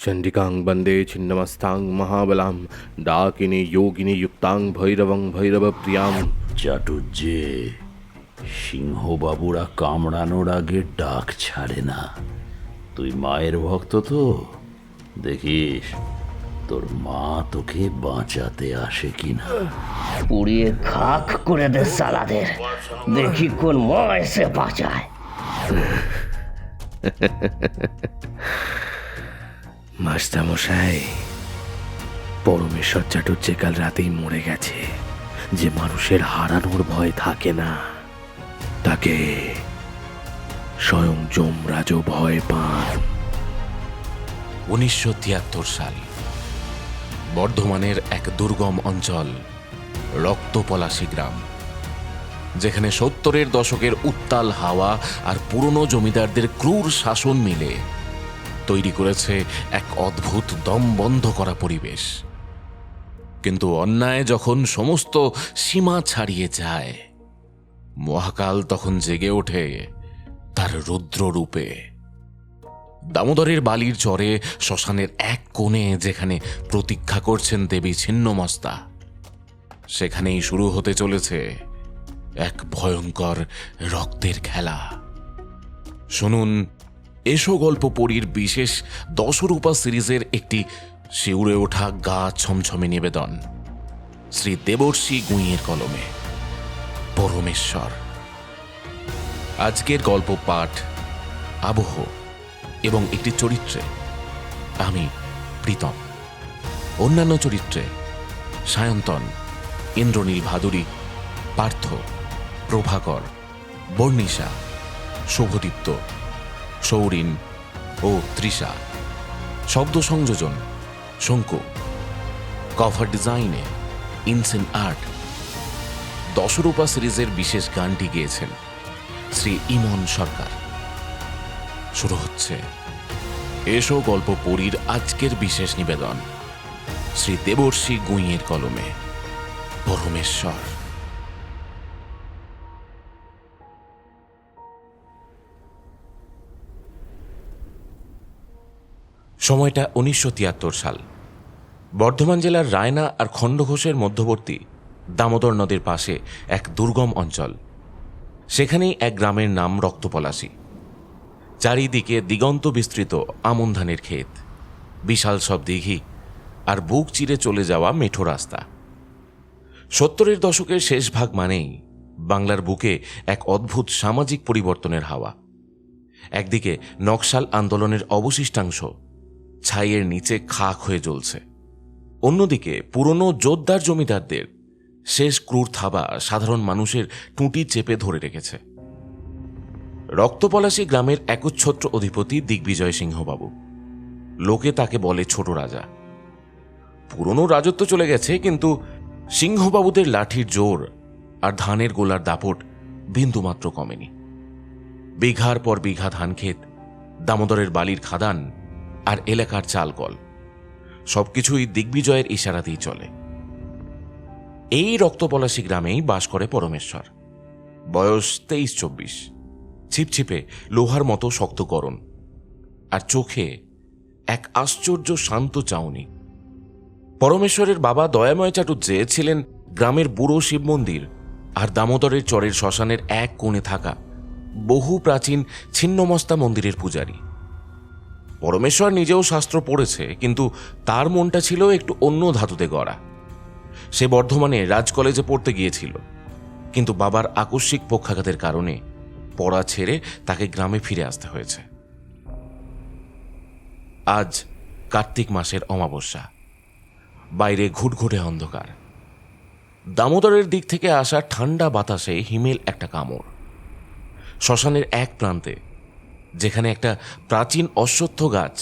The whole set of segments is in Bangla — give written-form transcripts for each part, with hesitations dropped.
चंडिकां वंदे छिन्नमस्तां महाबलां डाकिनी योगिनी युक्तां भैरवं भैरवप्रियां। চাটুজ্জে, সিংহবাবুরা কামড়ানোর আগে ডাক ছাড়ে না। তুই মায়ের ভক্ত তো, দেখিস তোর মা তোকে বাঁচাতে আসে কিনা। পুড়িয়ে খাক করে দে সালাদের, দেখি কোন মা এসে বাঁচায়। মাস্টারমশাই, পরমেশ্বর চাটুর্যে কাল রাতেই মরে গেছে। যে মানুষের হারানোর ভয় থাকে না, তাকে স্বয়ং যমরাজও ভয় পান। 1973 সাল বর্ধমানের এক দুর্গম অঞ্চল রক্তপলাশী গ্রাম, যেখানে 70-এর দশকের উত্তাল হাওয়া আর পুরনো জমিদারদের ক্রূর শাসন মিলে তৈরি করেছে এক অদ্ভুত দম বন্ধ করা পরিবেশ। কিন্তু অন্যায় যখন সমস্ত সীমা ছাড়িয়ে যায়, মহাকাল তখন জেগে ওঠে তার রুদ্র রূপে। দামোদরের বালির চরে শ্মশানের এক কোণে যেখানে প্রতীক্ষা করছেন দেবী ছিন্নমস্তা, সেখানেই শুরু হতে চলেছে এক ভয়ঙ্কর রক্তের খেলা। শুনুন এসো গল্প পরীর বিশেষ দশরূপা সিরিজের একটি শিউরে ওঠা গা ছমছমে নিবেদন, শ্রী দেবর্ষি গুঁইয়ের কলমে পরমেশ্বর। আজকের গল্প পাঠ আবহ এবং একটি চরিত্রে আমি প্রীতম, অন্যান্য চরিত্রে সায়ন্তন, ইন্দ্রনীল ভাদুরী, পার্থ, প্রভাকর, বর্ণিশা, শুভদীপ্ত, সৌরিন ও তৃষা। শব্দ সংযোজন শঙ্কু। কভার ডিজাইনে ইনসেন আর্ট। দশরূপা সিরিজের বিশেষ গানটি গেয়েছেন শ্রী ইমন সরকার। শুরু হচ্ছে এসো গল্প পরীর আজকের বিশেষ নিবেদন, শ্রী দেবর্ষি গুঁইয়ের কলমে পরমেশ্বর। সময়টা 1973 সাল। বর্ধমান জেলার রায়না আর খণ্ডঘোষের মধ্যবর্তী দামোদর নদীর পাশে এক দুর্গম অঞ্চল। সেখানেই এক গ্রামের নাম রক্তপলাশী। চারিদিকে দিগন্ত বিস্তৃত আমন ধানের ক্ষেত, বিশাল সব দিঘি আর বুক চিরে চলে যাওয়া মেঠো রাস্তা। 70-এর দশকের শেষ ভাগ মানেই বাংলার বুকে এক অদ্ভুত সামাজিক পরিবর্তনের হাওয়া। একদিকে নকশাল আন্দোলনের অবশিষ্টাংশ ছাইয়ের নিচে খাক হয়ে জ্বলছে, অন্যদিকে পুরনো জোরদার জমিদারদের শেষ ক্রূর থাবা সাধারণ মানুষের টুঁটি চেপে ধরে রেখেছে। রক্তপলাশী গ্রামের একচ্ছত্র অধিপতি দিগ্বিজয় সিংহবাবু। লোকে তাকে বলে ছোট রাজা। পুরনো রাজত্ব চলে গেছে, কিন্তু সিংহবাবুদের লাঠির জোর আর ধানের গোলার দাপট বিন্দুমাত্র কমেনি। বিঘার পর বিঘা ধান ক্ষেত, দামোদরের বালির খাদান আর এলাকার চালকল, সবকিছুই দিগ্বিজয়ের ইশারাতেই চলে। এই রক্তপলাশী গ্রামেই বাস করে পরমেশ্বর। বয়স 23-24, ছিপছিপে লোহার মতো শক্ত গরণ, আর চোখে এক আশ্চর্য শান্ত চাউনি। পরমেশ্বরের বাবা দয়াময় চাটুর্যে ছিলেন গ্রামের বুড়ো শিব মন্দির আর দামোদরের চরের শ্মশানের এক কোণে থাকা বহু প্রাচীন ছিন্নমস্তা মন্দিরের পূজারী। পরমেশ্বর নিজেও শাস্ত্র পড়েছে, কিন্তু তার মনটা ছিল একটু অন্য ধাতুতে গড়া। সে বর্ধমানে রাজ কলেজে পড়তে গিয়েছিল, কিন্তু বাবার আকস্মিক পক্ষাঘাতের কারণে পড়া ছেড়ে তাকে গ্রামে ফিরে আসতে হয়েছে। আজ কার্তিক মাসের অমাবস্যা। বাইরে ঘুটঘুটে অন্ধকার। দামোদরের দিক থেকে আসা ঠান্ডা বাতাসে হিমেল একটা কামড়। শ্মশানের এক প্রান্তে, যেখানে একটা প্রাচীন অশ্বত্থ গাছ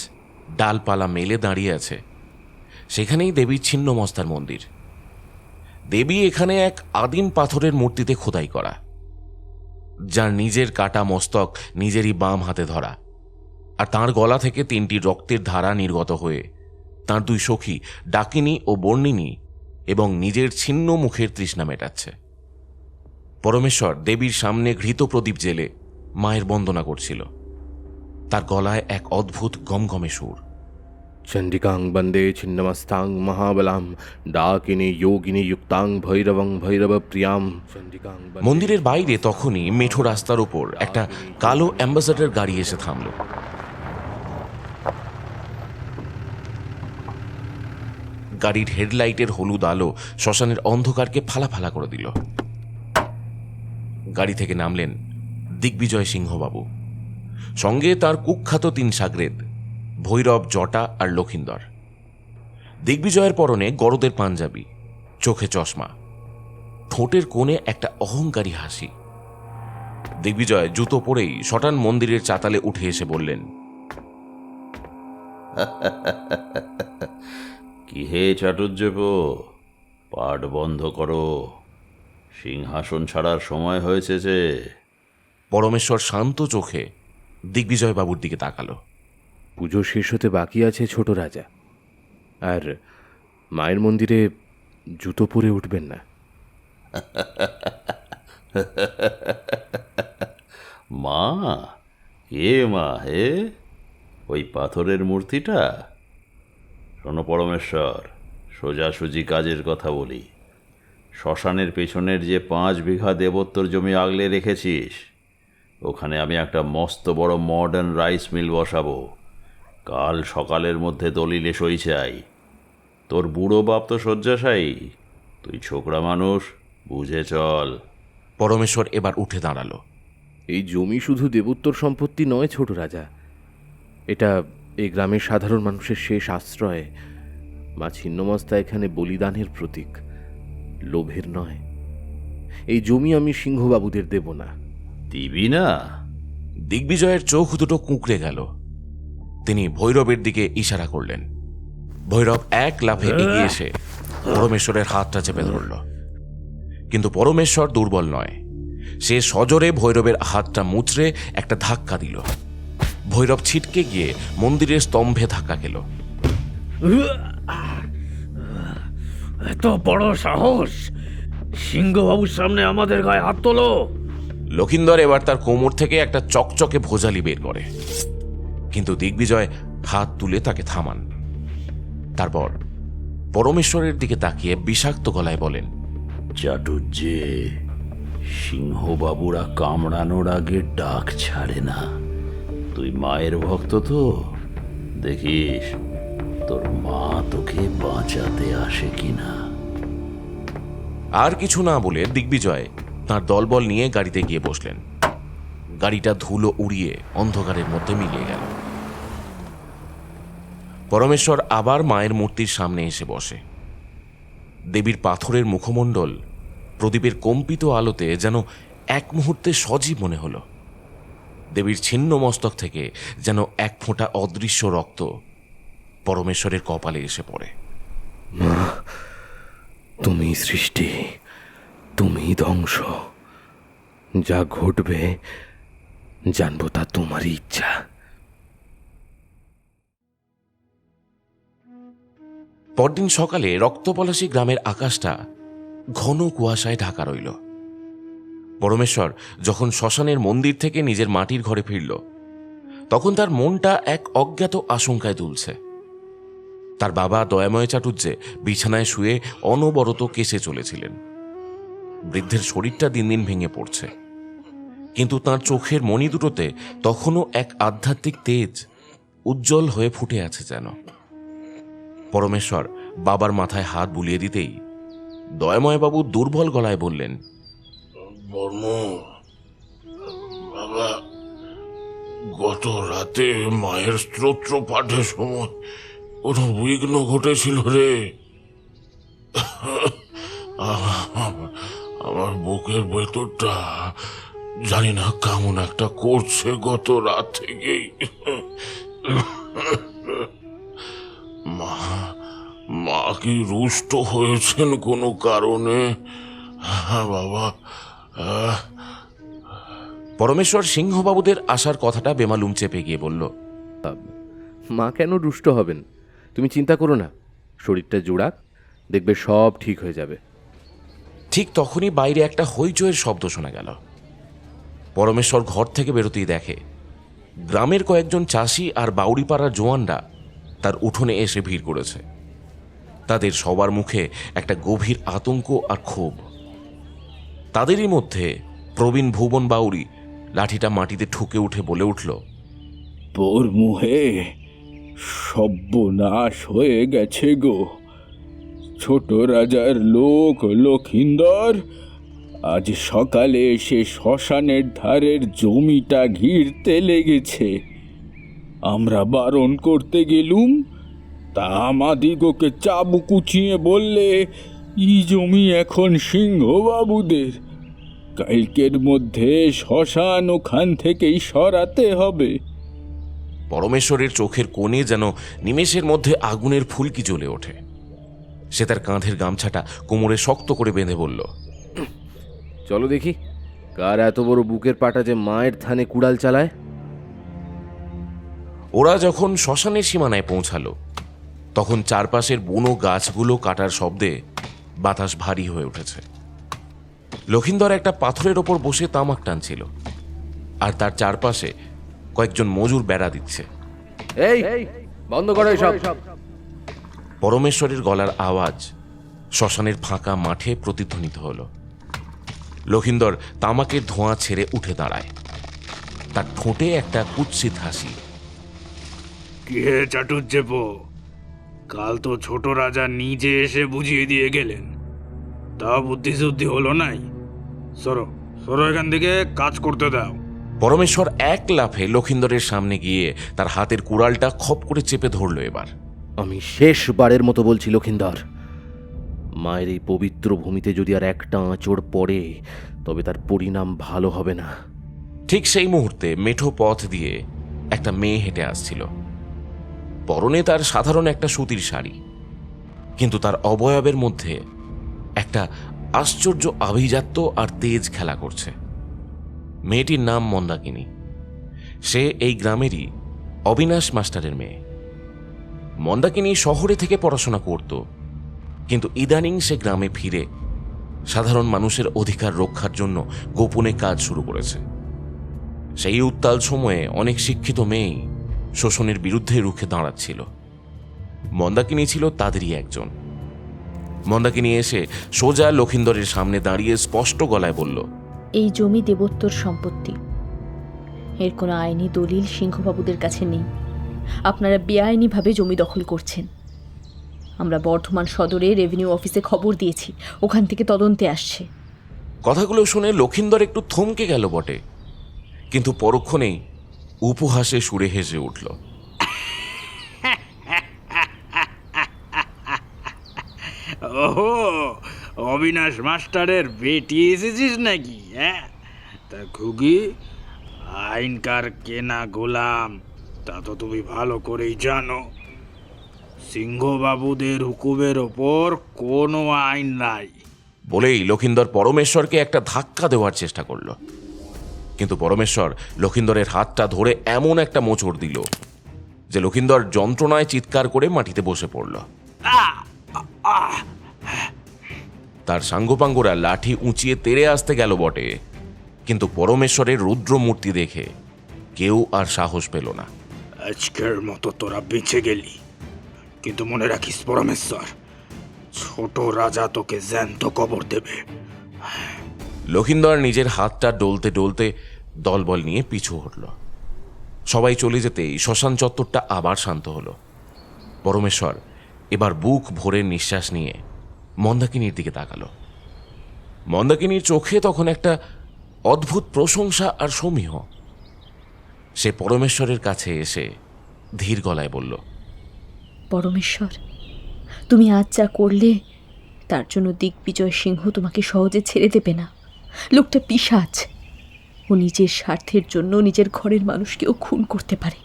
ডালপালা মেলে দাঁড়িয়ে আছে, সেখানেই দেবী ছিন্নমস্তার মন্দির। দেবী এখানে এক আদিম পাথরের মূর্তিতে খোদাই করা, যার নিজের কাটা মস্তক নিজেরই বাম হাতে ধরা, আর তাঁর গলা থেকে 3টি রক্তের ধারা নির্গত হয়ে তাঁর 2 সখী ডাকিনী ও বর্ণিনী এবং নিজের ছিন্ন মুখের তৃষ্ণা মেটাচ্ছে। পরমেশ্বর দেবীর সামনে ঘৃত প্রদীপ জেলে মায়ের বন্দনা করছিল। তার গলায় এক অদ্ভুত গমগমে সুর। চণ্ডিকাং বন্দে ছিন্নমস্তাং মহাবলাম ডাকিনী যোগিনী যুক্তাং ভৈরবং ভৈরব প্রিয়াম। চণ্ডিকাং মন্দিরের বাইরে তখনই মেঠো রাস্তার উপর একটা কালো অ্যাম্বাসাডার গাড়ি এসে থামল। গাড়ির হেডলাইটের হলুদ আলো শ্মশানের অন্ধকারকে ফালা ফালা করে দিল। গাড়ি থেকে নামলেন দিগ্বিজয় সিংহবাবু, সঙ্গে তার কুখ্যাত 3 সাগরেদ ভৈরব, জটা আর লক্ষিন্দর। দিগ্বিজয়ের পরনে গরদের পাঞ্জাবি, চোখে চশমা, ঠোঁটের কোণে একটা অহংকারী হাসি। দিগ্বিজয় জুতো পরেই শটান মন্দিরের চাতালে উঠে এসে বললেন, কি হে চাটুর্যেপো, পাঠ বন্ধ করো, সিংহাসন ছাড়ার সময় হয়েছে যে। পরমেশ্বর শান্ত চোখে দিগ্বিজয় বাবুর দিকে তাকালো। পুজো শেষ হতে বাকি আছে ছোট রাজা, আর মায়ের মন্দিরে জুতো পরে উঠবেন না। মা? হে মা হে? ওই পাথরের মূর্তিটা? শোনো পরমেশ্বর, সোজাসুজি কাজের কথা বলি। শ্মশানের পেছনের যে 5 বিঘা দেবোত্তর জমি আগলে রেখেছিস, ওখানে আমি একটা মস্ত বড় মডার্ন রাইস মিল বসাবো। কাল সকালের মধ্যে দলিলে সই চাই। তোর বুড়ো বাপ তো শয্যাশায়ী, তুই ছোকরা মানুষ, বুঝে চল। পরমেশ্বর এবার উঠে দাঁড়ালো। এই জমি শুধু দেবোত্তর সম্পত্তি নয় ছোট রাজা, এটা এই গ্রামের সাধারণ মানুষের শেষ আশ্রয়। মা ছিন্নমস্তা এখানে বলিদানের প্রতীক, লোভের নয়। এই জমি আমি সিংহবাবুদের দেব না। দিবি না? দিগ্বিজয়ের চোখ দুটো কুঁকড়ে গেল। তিনি ভৈরবের দিকে ইশারা করলেন। ভৈরব এক লাফে এগিয়ে এসে পরমেশ্বরের হাতটা চেপে ধরল। কিন্তু পরমেশ্বর দুর্বল নয়, সে সজোরে ভৈরবের হাতটা মুচড়ে একটা ধাক্কা দিল। ভৈরব ছিটকে গিয়ে মন্দিরের স্তম্ভে ধাক্কা খেল। এত বড় সাহস! সিংহবাবুর সামনে আমাদের গায়ে হাত তোলো! লক্ষিন্দর এবার তার কোমর থেকে একটা চকচকে ভোজালি বের করে, কিন্তু দিগ্বিজয় হাত তুলে তাকে থামান। তারপর পরমেশ্বরের দিকে তাকিয়ে বিষাক্ত গলায় বলেন, চাটুর্যে, সিংহবাবুরা কামড়ানোর আগে ডাক ছাড়ে না। তুই মায়ের ভক্ত তো, দেখিস তোর মা তোকে বাঁচাতে আসে কিনা। আর কিছু না বলে দিগ্বিজয় তার দলবল নিয়ে গাড়িতে গিয়ে বসলেন। গাড়িটা ধুলো উড়িয়ে অন্ধকারের মধ্যে মিলিয়ে গেল। পরমেশ্বর আবার মায়ের মূর্তির সামনে এসে বসে। দেবীর পাথরের মুখমণ্ডল প্রদীপের কম্পিত আলোতে যেন এক মুহূর্তে সজীব মনে হলো। দেবীর ছিন্ন মস্তক থেকে যেন এক ফোঁটা অদৃশ্য রক্ত পরমেশ্বরের কপালে এসে পড়ে। তুমি সৃষ্টি, তুমি ধ্বংস, যা ঘটবে জানবো তা তোমারই ইচ্ছা। পরদিন সকালে রক্তপলাশী গ্রামের আকাশটা ঘন কুয়াশায় ঢাকা রইল। পরমেশ্বর যখন শ্মশানের মন্দির থেকে নিজের মাটির ঘরে ফিরল, তখন তার মনটা এক অজ্ঞাত আশঙ্কায় দুলছে। তার বাবা দয়াময় চাটুর্যে বিছানায় শুয়ে অনবরত কেসে চলেছিলেন। বৃদ্ধের শরীরটা দিন দিন ভেঙে পড়ছে, কিন্তু তার চোখের মণি দুটোতে তখনও এক আধ্যাত্মিক তেজ উজ্জ্বল হয়ে ফুটে আছে যেন। পরমেশ্বর বাবার মাথায় হাত বুলিয়ে দিতেই দয়াময়বাবু দুর্বল গলায় বললেন, বাবা, গত রাতে মায়ের স্তোত্র পাঠের সময় কোনো বিঘ্ন ঘটেছিল রে। আমার বুকের ভেতরটা জানি না কেমন একটা করছে গত রাত থেকেই। মা কি রুষ্ট হয়েছেন কোনো কারণে? বাবা। পরমেশ্বর সিংহবাবুদের আসার কথাটা বেমালুম চেপে গিয়ে বলল, মা কেন রুষ্ট হবেন? তুমি চিন্তা করো না, শরীরটা জোড়াক, দেখবে সব ঠিক হয়ে যাবে। ঠিক তখনই বাইরে একটা হইচইয়ের শব্দ শোনা গেল। পরমেশ্বর ঘর থেকে বেরোতেই দেখে গ্রামের কয়েকজন চাষি আর বাউরিপাড়ার জোয়ানরা তার উঠোনে এসে ভিড় করেছে। তাদের সবার মুখে একটা গভীর আতঙ্ক আর ক্ষোভ। তাদেরই মধ্যে প্রবীণ ভুবন বাউরি লাঠিটা মাটিতে ঠুকে উঠে বলে উঠল, তোর মুহে সর্বনাশ হয়ে গেছে গো। ছোট রাজার লোক লক্ষিন্দর আজ সকালে এসে শ্মশানের ধারের জমিটা ঘিরতে লেগেছে। আমরা বারণ করতে গেলুম, তা আমাদিগকে চাবুক কুচিয়ে বললে ই জমি এখন সিংহবাবুদের। কালকের মধ্যে শ্মশান ওখান থেকেই সরাতে হবে। পরমেশ্বরের চোখের কোণে যেন নিমেষের মধ্যে আগুনের ফুলকি জ্বলে ওঠে। সে তার কাঁধের গামছাটা কোমরে শক্ত করে বেঁধে বলল, চলো দেখি কার এত বড় বুকের পাটা যে মায়ের থানে কুড়াল চালায়। ওরা যখন শ্মশানের সীমানায় পৌঁছালো তখন চারপাশের বুনো গাছগুলো কাটার শব্দে বাতাস ভারী হয়ে উঠেছে। লক্ষিন্দর একটা পাথরের ওপর বসে তামাক টানছিল, আর তার চারপাশে কয়েকজন মজুর বেড়া দিচ্ছে। এই বন্ধ করো এসব। পরমেশ্বরের গলার আওয়াজ শ্মশানের ফাঁকা মাঠে প্রতিধ্বনিত হলো। লক্ষিন্দর তামাকের ধোঁয়া ছেড়ে উঠে দাঁড়ায়। তার ঠোঁটে একটা কুৎসিত হাসি। কে চাটুজ্জেপো, কাল তো ছোট রাজা নিজে এসে বুঝিয়ে দিয়ে গেলেন, তা বুদ্ধি শুদ্ধি হলো নাই। সরো সরো এখান থেকে, কাজ করতে দাও। পরমেশ্বর এক লাফে লক্ষিন্দরের সামনে গিয়ে তার হাতের কুড়ালটা খপ করে চেপে ধরল। এবার আমি শেষবারের মতো বলছি লক্ষিন্দর, মায়ের এই পবিত্র ভূমিতে যদি আর একটা আঁচড় পড়ে তবে তার পরিণাম ভালো হবে না। ঠিক সেই মুহূর্তে মেঠো পথ দিয়ে একটা মেয়ে হেঁটে আসছিল। পরনে তার সাধারণ একটা সুতির শাড়ি, কিন্তু তার অবয়বের মধ্যে একটা আশ্চর্য আভিজাত্য আর তেজ খেলা করছে। মেয়েটির নাম মন্দাকিনী। সে এই গ্রামেরই অবিনাশ মাস্টারের মেয়ে। মন্দাকিনী শহরে থেকে পড়াশোনা করত, কিন্তু ইদানিং সে গ্রামে ফিরে সাধারণ মানুষের অধিকার রক্ষার জন্য গোপনে কাজ শুরু করেছে। সেই উত্তাল সময়ে অনেক শিক্ষিত মেয়েই শোষণের বিরুদ্ধে রুখে দাঁড়াচ্ছিল। মন্দাকিনী ছিল তাদেরই একজন। মন্দাকিনী এসে সোজা লক্ষিন্দরের সামনে দাঁড়িয়ে স্পষ্ট গলায় বলল, এই জমি দেবোত্তর সম্পত্তি। এর কোনো আইনি দলিল সিংহবাবুদের কাছে নেই। আপনারা বেআইনিভাবে জমি দখল করছেন। আমরা বর্ধমান সদরে রেভিনিউ অফিসে খবর দিয়েছি, ওখান থেকে তদন্তে আসছে। কথাগুলো শুনে লক্ষিন্দর একটু থমকে গেল বটে, কিন্তু পরক্ষণেই উপহাসে সুরে হেসে উঠল। ওহো, অবিনাশ মাস্টারের বেটি এসেছিস নাকি? হ্যাঁ, তা ঘুগি, আইনকার কেনা গোলাম তা তো তুমি ভালো করেই জানো। সিংহবাবুদের হুকুমের ওপর কোনো আইন নাই। বলেই লক্ষিন্দর পরমেশ্বরকে একটা ধাক্কা দেওয়ার চেষ্টা করল, কিন্তু পরমেশ্বর লক্ষিন্দরের হাতটা ধরে এমন একটা মোচড় দিল যে লক্ষিন্দর যন্ত্রণায় চিৎকার করে মাটিতে বসে পড়ল। তার সাঙ্গপাঙ্গরা লাঠি উঁচিয়ে তেড়ে আসতে গেল বটে, কিন্তু পরমেশ্বরের রুদ্র মূর্তি দেখে কেউ আর সাহস পেল না। আজকের মতো তোরা বেঁচে গেলি, কিন্তু মনে রাখিস পরমেশ্বর, ছোট রাজা তোকে জ্যান্ত কবর দেবে। লক্ষিন্দর নিজের হাতটা ডলতে ডলতে দলবল নিয়ে পিছু হটল। সবাই চলে যেতেই শ্মশান চত্বরটা আবার শান্ত হলো। পরমেশ্বর এবার বুক ভরে নিঃশ্বাস নিয়ে মন্দাকিনীর দিকে তাকালো। মন্দাকিনীর চোখে তখন একটা অদ্ভুত প্রশংসা আর সমীহ। সে পরমেশ্বরের কাছে এসে ধীর গলায় বলল, পরমেশ্বর, তুমি আজ যা করলে তার জন্য দিগ্বিজয় সিংহ তোমাকে সহজে ছেড়ে দেবে না। লোকটা পিশাচ। ও নিজের স্বার্থের জন্য নিজের ঘরের মানুষকেও খুন করতে পারে।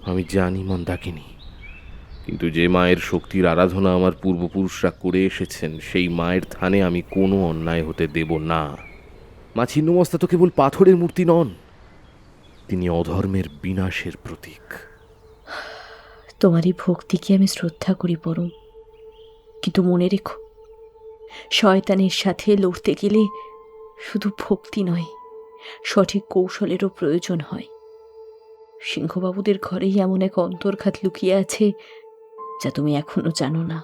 আমি জানি মন্দাকিনী, কিন্তু যে মায়ের শক্তির আরাধনা আমার পূর্বপুরুষরা করে এসেছেন সেই মায়ের থানে আমি কোনো অন্যায় হতে দেব না। মা ছিন্নমস্তা তো কেবল পাথরের মূর্তি নন, তিনি অধর্মের বিনাশের প্রতীক। তোমারই ভক্তিকে আমি শ্রদ্ধা করি পরম, কিন্তু মনে রেখো, শয়তানের সাথে লড়তে গেলে শুধু ভক্তি নয়, সঠিক কৌশলেরও প্রয়োজন হয়। সিংহবাবুদের ঘরেই এমন এক অন্তর্ঘাত লুকিয়ে আছে যা তুমি এখনো জানো না।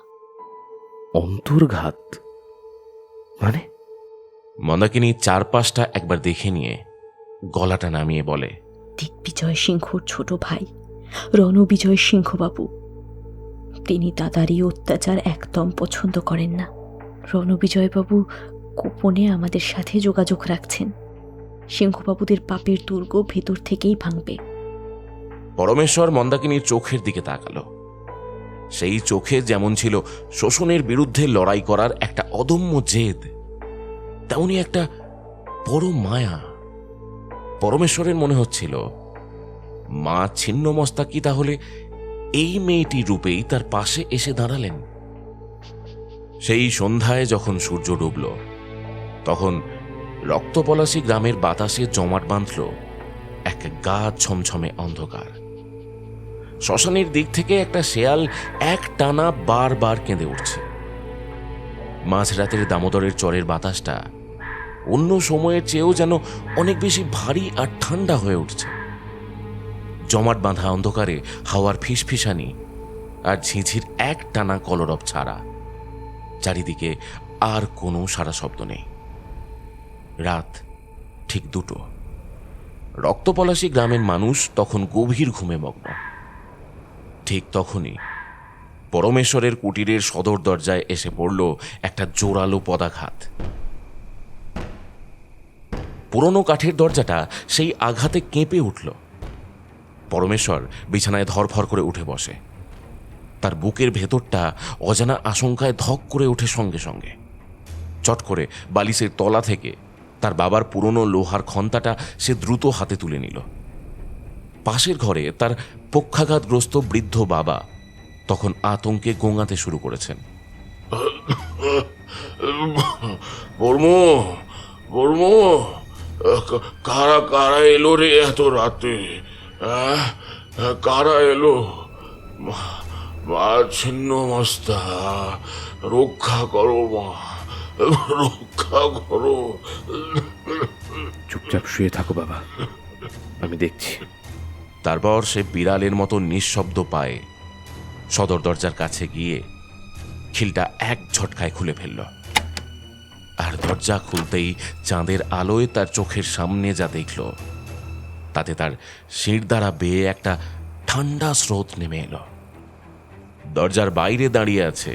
অন্তর্ঘাত মানে? মন্দাকিনী চারপাশটা একবার দেখে নিয়ে গলাটা নামিয়ে বলে, দিগ্বিজয় সিংহর ছোট ভাই রণবিজয় সিংহবাবু, তিনি দাদারই অত্যাচার একদম পছন্দ করেন না। রণবিজয়বাবু গোপনে আমাদের সাথে যোগাযোগ রাখছেন। সিংহবাবুদের পাপের দুর্গ ভেতর থেকেই ভাঙবে। পরমেশ্বর মন্দাকিনীর চোখের দিকে তাকালো। সেই চোখে যেমন ছিল শোষণের বিরুদ্ধে লড়াই করার একটা অদম্য জেদ, তেমনি একটা বড় মায়া। পরমেশ্বরের মনে হচ্ছিল মা ছিন্নমস্তা কি তাহলে এই মেয়েটির রূপেই তার পাশে এসে দাঁড়ালেন। সেই সন্ধ্যায় যখন সূর্য ডুবল, তখন রক্তপলাশী গ্রামের বাতাসে জমাট বাঁধল এক গা ছমছমে অন্ধকার। শ্মশানের দিক থেকে একটা শেয়াল এক টানা বারবার কেঁদে উঠছে। মাঝরাতের দামোদরের চরের বাতাসটা অন্য সময়ের চেয়েও যেন অনেক বেশি ভারী আর ঠান্ডা হয়ে উঠছে। জমাট বাঁধা অন্ধকারে হাওয়ার ফিসফিসানি আর ঝিঝির এক টানা কলরব ছাড়া চারিদিকে আর কোনো সারা শব্দ নেই। রাত ঠিক 2টো। রক্তপলাশী গ্রামের মানুষ তখন গভীর ঘুমে মগ্ন। ঠিক তখনই পরমেশ্বরের কুটিরের সদর দরজায় এসে পড়ল একটা জোরালো পদাঘাত। পুরনো কাঠের দরজাটা সেই আঘাতে কেঁপে উঠল। পরমেশ্বর বিছানায় ধরফর করে উঠে বসে। তার বুকের ভেতরটা অজানা আশঙ্কায় ধক করে ওঠে সঙ্গে সঙ্গে। চট করে বালিশের তলা থেকে তার বাবার পুরনো লোহার খন্তাটা সে দ্রুত হাতে তুলে নিল। পাশের ঘরে তার পক্ষাঘাতগ্রস্ত বৃদ্ধ বাবা তখন আতঙ্কে গোঙাতে শুরু করেছেন। বর্মু, বর্মু, কারা কারা এলো রে এত রাতে? কারা এলো? মা ছিন্নমস্তা, রক্ষা করো মা, রক্ষা করো। চুপচাপ শুয়ে থাকো বাবা, আমি দেখছি। তারপর সে বিড়ালের মতো নিঃশব্দ পায়ে সদর দরজার কাছে গিয়ে খিলটা এক ঝটকায় খুলে ফেলল। আর দরজা খুলতেই চাঁদের আলোয় তার চোখের সামনে যা দেখল, তাতে তার শির দ্বারা বেয়ে একটা ঠান্ডা স্রোত নেমে এলো। দরজার বাইরে দাঁড়িয়ে আছে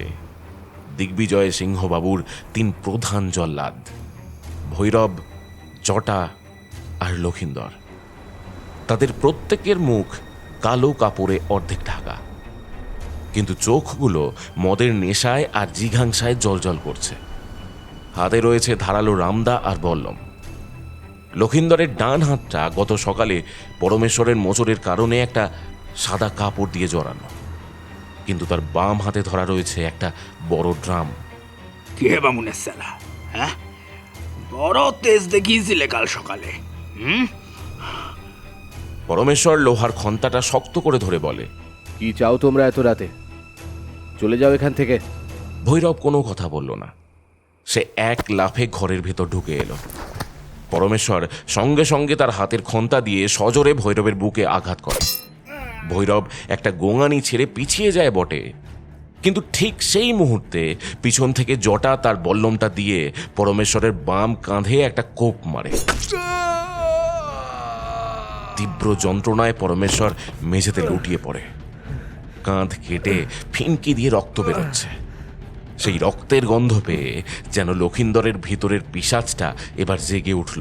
দিগ্বিজয় সিংহবাবুর 3 প্রধান জল্লাদ, ভৈরব, জটা আর লক্ষিন্দর। তাদের প্রত্যেকের মুখ কালো কাপড়ে অর্ধেক ঢাকা, কিন্তু চোখগুলো মদের নেশায় আর জিঘাংসায় জলজল করছে। হাতে রয়েছে ধারালো রামদা আর বল্লম। লক্ষিন্দরের ডান হাতটা গত সকালে পরমেশ্বরের মোচড়ের কারণে একটা সাদা কাপড় দিয়ে জড়ানো, কিন্তু তার বাম হাতে ধরা রয়েছে একটা বড় ড্রাম। কে বামুনের সালা, হ্যাঁ? বড় তেজ দেখিয়েছিলে কাল সকালে। পরমেশ্বর লোহার খন্তাটা শক্ত করে ধরে বলে, কি চাও তোমরা এত রাতে? চলে যাও এখান থেকে। ভৈরব কোনো কথা বলল না। সে এক লাফে ঘরের ভেতর ঢুকে এলো। পরমেশ্বর সঙ্গে সঙ্গে তার হাতের খন্তা দিয়ে সজোরে ভৈরবের বুকে আঘাত করে। ভৈরব একটা গোঙানি ছেড়ে পিছিয়ে যায় বটে, কিন্তু ঠিক সেই মুহূর্তে পিছন থেকে জটা তার বল্লমটা দিয়ে পরমেশ্বরের বাম কাঁধে একটা কোপ মারে। তীব্র যন্ত্রণায় পরমেশ্বর মেঝেতে লুটিয়ে পড়ে। কাঁধ কেটে ফিনকি দিয়ে রক্ত বেরোচ্ছে। সেই রক্তের গন্ধ পেয়ে যেন লক্ষিন্দরের ভিতরের পিশাচটা এবার জেগে উঠল।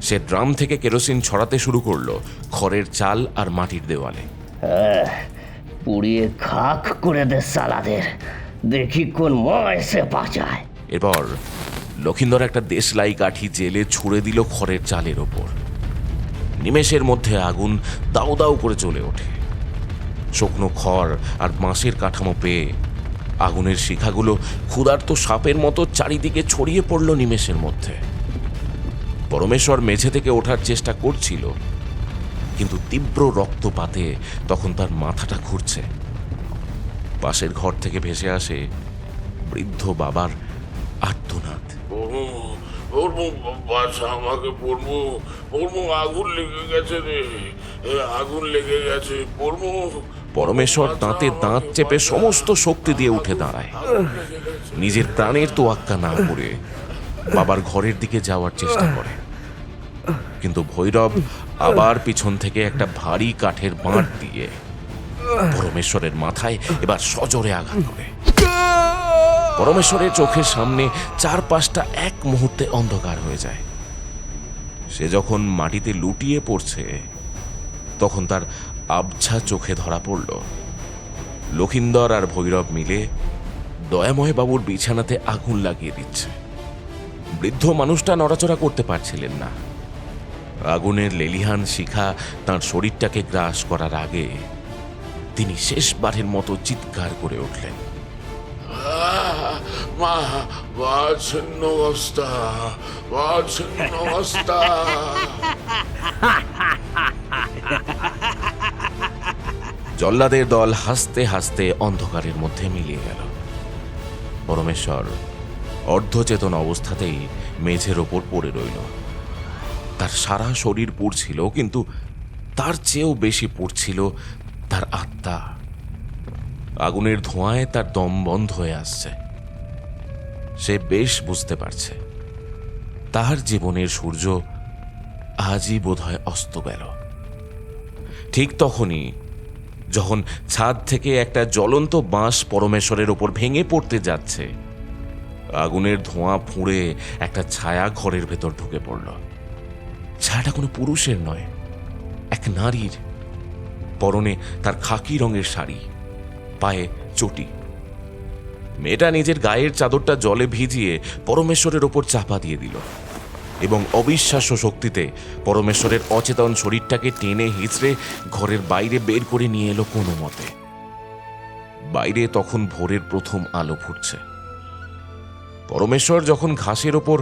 সে ড্রাম থেকে কেরোসিন ছড়াতে শুরু করলো খড়ের চাল আর মাটির দেওয়ালে। পুড়িয়ে খাক করে দে সালাদের, দেখি কোন ময় সে বাঁচায়। এরপর লক্ষিন্দর একটা দেশলাই কাঠি জেলে ছুঁড়ে দিল খড়ের চালের ওপর। নিমেষের মধ্যে আগুন দাউ দাউ করে জ্বলে ওঠে। শুকনো খড় আর বাঁশের কাঠামো পেয়ে আগুনের শিখাগুলো ক্ষুধার্ত সাপের মতো চারিদিকে ছড়িয়ে পড়ল নিমেষের মধ্যে। পরমেশ্বর মেঝে থেকে ওঠার চেষ্টা করছিল, কিন্তু তীব্র রক্তপাতে তখন তার মাথাটা ঘুরছে। পাশের ঘর থেকে ভেসে আসে বৃদ্ধ বাবার আর্তনাদ। বর্মু, বাছা আমাকে, বর্মু, বর্মু, আগুন লেগে গেছে রে, আগুন লেগে গেছে, পড়বো। পরমেশ্বর দাঁতে দাঁত চেপে সমস্ত শক্তি দিয়ে উঠে দাঁড়ায়। নিজের প্রাণের তোয়াক্কা না করে বাবার ঘরের দিকে যাওয়ার চেষ্টা করে, কিন্তু ভৈরব আবার পিছন থেকে একটা ভারী কাঠের বাঁট দিয়ে পরমেশ্বরের মাথায় এবার সজোরে আঘাত করে। পরমেশ্বরের চোখের সামনে চারপাশটা এক মুহূর্তে অন্ধকার হয়ে যায়। সে যখন মাটিতে লুটিয়ে পড়ছে তখন তার আবছা চোখে ধরা পড়ল লক্ষিন্দর আর ভৈরব মিলে দয়াময় বাবুর বিছানাতে আগুন লাগিয়ে দিচ্ছে। বৃদ্ধ মানুষটা নড়াচড়া করতে পারছিলেন না। আগুনের লেলিহান শিখা তার শরীরটাকে গ্রাস করার আগে তিনি শেষবারের মতো চিৎকার করে উঠলেন, মা, মা ছিন্ন অবস্থা, মা ছিন্ন অবস্থা। জল্লাদের দল হাসতে হাসতে অন্ধকারের মধ্যে মিলিয়ে গেল। পরমেশ্বর অর্ধচেতন অবস্থাতেই মেঝের ওপর পড়ে রইল। তার সারা শরীর পুড়ছিল, কিন্তু তার চেয়েও বেশি পুড়ছিল তার আত্মা। আগুনের ধোঁয়ায় তার দম বন্ধ হয়ে আসছে। সে বেশ বুঝতে পারছে তার জীবনের সূর্য আজই বোধহয় অস্ত গেল। ঠিক তখনই যখন ছাদ থেকে একটা জ্বলন্ত বাঁশ পরমেশ্বরের ওপর ভেঙে পড়তে যাচ্ছে, আগুনের ধোঁয়া ফুঁড়ে একটা ছায়া ঘরের ভেতর ঢুকে পড়ল। ছায়াটা কোনো পুরুষের নয়, এক নারীর। পরনে তার খাকি রঙের শাড়ি, পায়ে চটি। মেয়েটা নিজের গায়ের চাদরটা জলে ভিজিয়ে পরমেশ্বরের ওপর চাপা দিয়ে দিল এবং অবিশ্বাস্য শক্তিতে পরমেশ্বরের অচেতন শরীরটাকে টেনে হিঁচড়ে ঘরের বাইরে বের করে নিয়ে এলো কোনো মতে। বাইরে তখন ভোরের প্রথম আলো ফুটছে। পরমেশ্বর যখন ঘাসের ওপর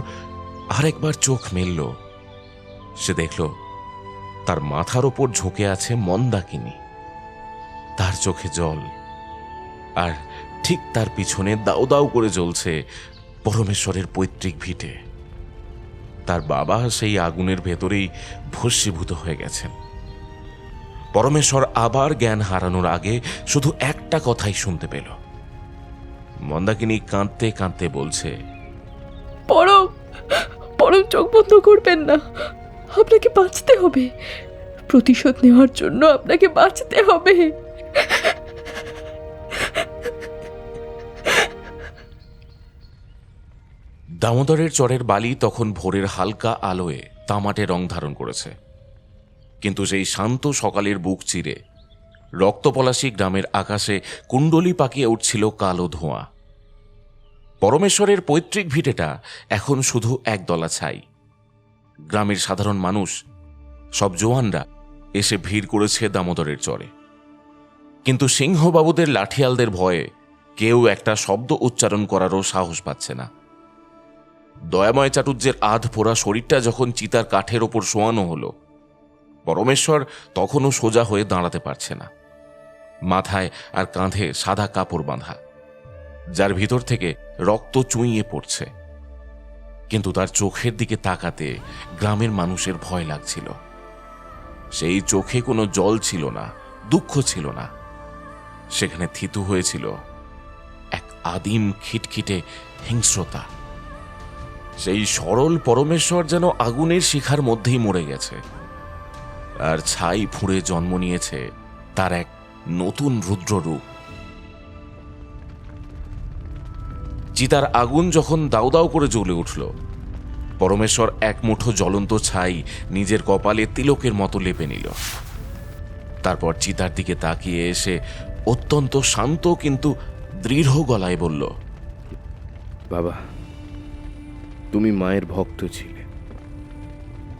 আরেকবার চোখ মেলল, সে দেখল তার মাথার ওপর ঝুঁকে আছে মন্দাকিনী। তার চোখে জল, আর ঠিক তার পিছনে দাউ দাউ করে জ্বলছে পরমেশ্বরের পৈতৃক ভিটে। তার বাবা সেই আগুনের ভেতরেই ভস্মীভূত হয়ে গেছেন। পরমেশ্বর আবার জ্ঞান হারানোর আগে শুধু একটা কথাই শুনতে পেল। মন্দাকিনী কাঁদতে কাঁদতে বলছে, পরম, পরম চোখ বন্ধ করবেন না, আপনাকে বাঁচতে হবে। প্রতিশোধ নেওয়ার জন্য আপনাকে বাঁচতে হবে। দামোদরের চরের বালি তখন ভোরের হালকা আলোয় তামাটে রং ধারণ করেছে, কিন্তু সেই শান্ত সকালের বুক চিরে রক্তপলাশী গ্রামের আকাশে কুণ্ডলি পাকিয়ে উঠছিল কালো ধোঁয়া। পরমেশ্বরের পৈতৃক ভিটেটা এখন শুধু একদলা ছাই। গ্রামের সাধারণ মানুষ, সব জোয়ানরা এসে ভিড় করেছে দামোদরের চরে, কিন্তু সিংহবাবুদের লাঠিয়ালদের ভয়ে কেউ একটা শব্দ উচ্চারণ করারও সাহস পাচ্ছে না। দয়াময় চাটুর্যের আধ পোড়া শরীরটা যখন চিতার কাঠের ওপর শোয়ানো হলো, পরমেশ্বর তখনও সোজা হয়ে দাঁড়াতে পারছে না। মাথায় আর কাঁধে সাদা কাপড় বাঁধা, যার ভিতর থেকে রক্ত চুইয়ে পড়ছে। কিন্তু তার চোখের দিকে তাকাতে গ্রামের মানুষের ভয় লাগছিল। সেই চোখে কোনো জল ছিল না, দুঃখ ছিল না। সেখানে থিতু হয়েছিল এক আদিম খিটখিটে হিংস্রতা। সেই সরল পরমেশ্বর যেন আগুনের শিখার মধ্যেই মরে গেছে, আর ছাই ফুঁড়ে জন্ম নিয়েছে তার এক নতুন রুদ্ররূপ। চিতার আগুন যখন দাউ দাউ করে জ্বলে উঠল, পরমেশ্বর এক মুঠো জ্বলন্ত ছাই নিজের কপালে তিলকের মতো লেপে নিল। তারপর চিতার দিকে তাকিয়ে এসে অত্যন্ত শান্ত কিন্তু দৃঢ় গলায় বলল, বাবা, তুমি মায়ের ভক্ত ছিলে।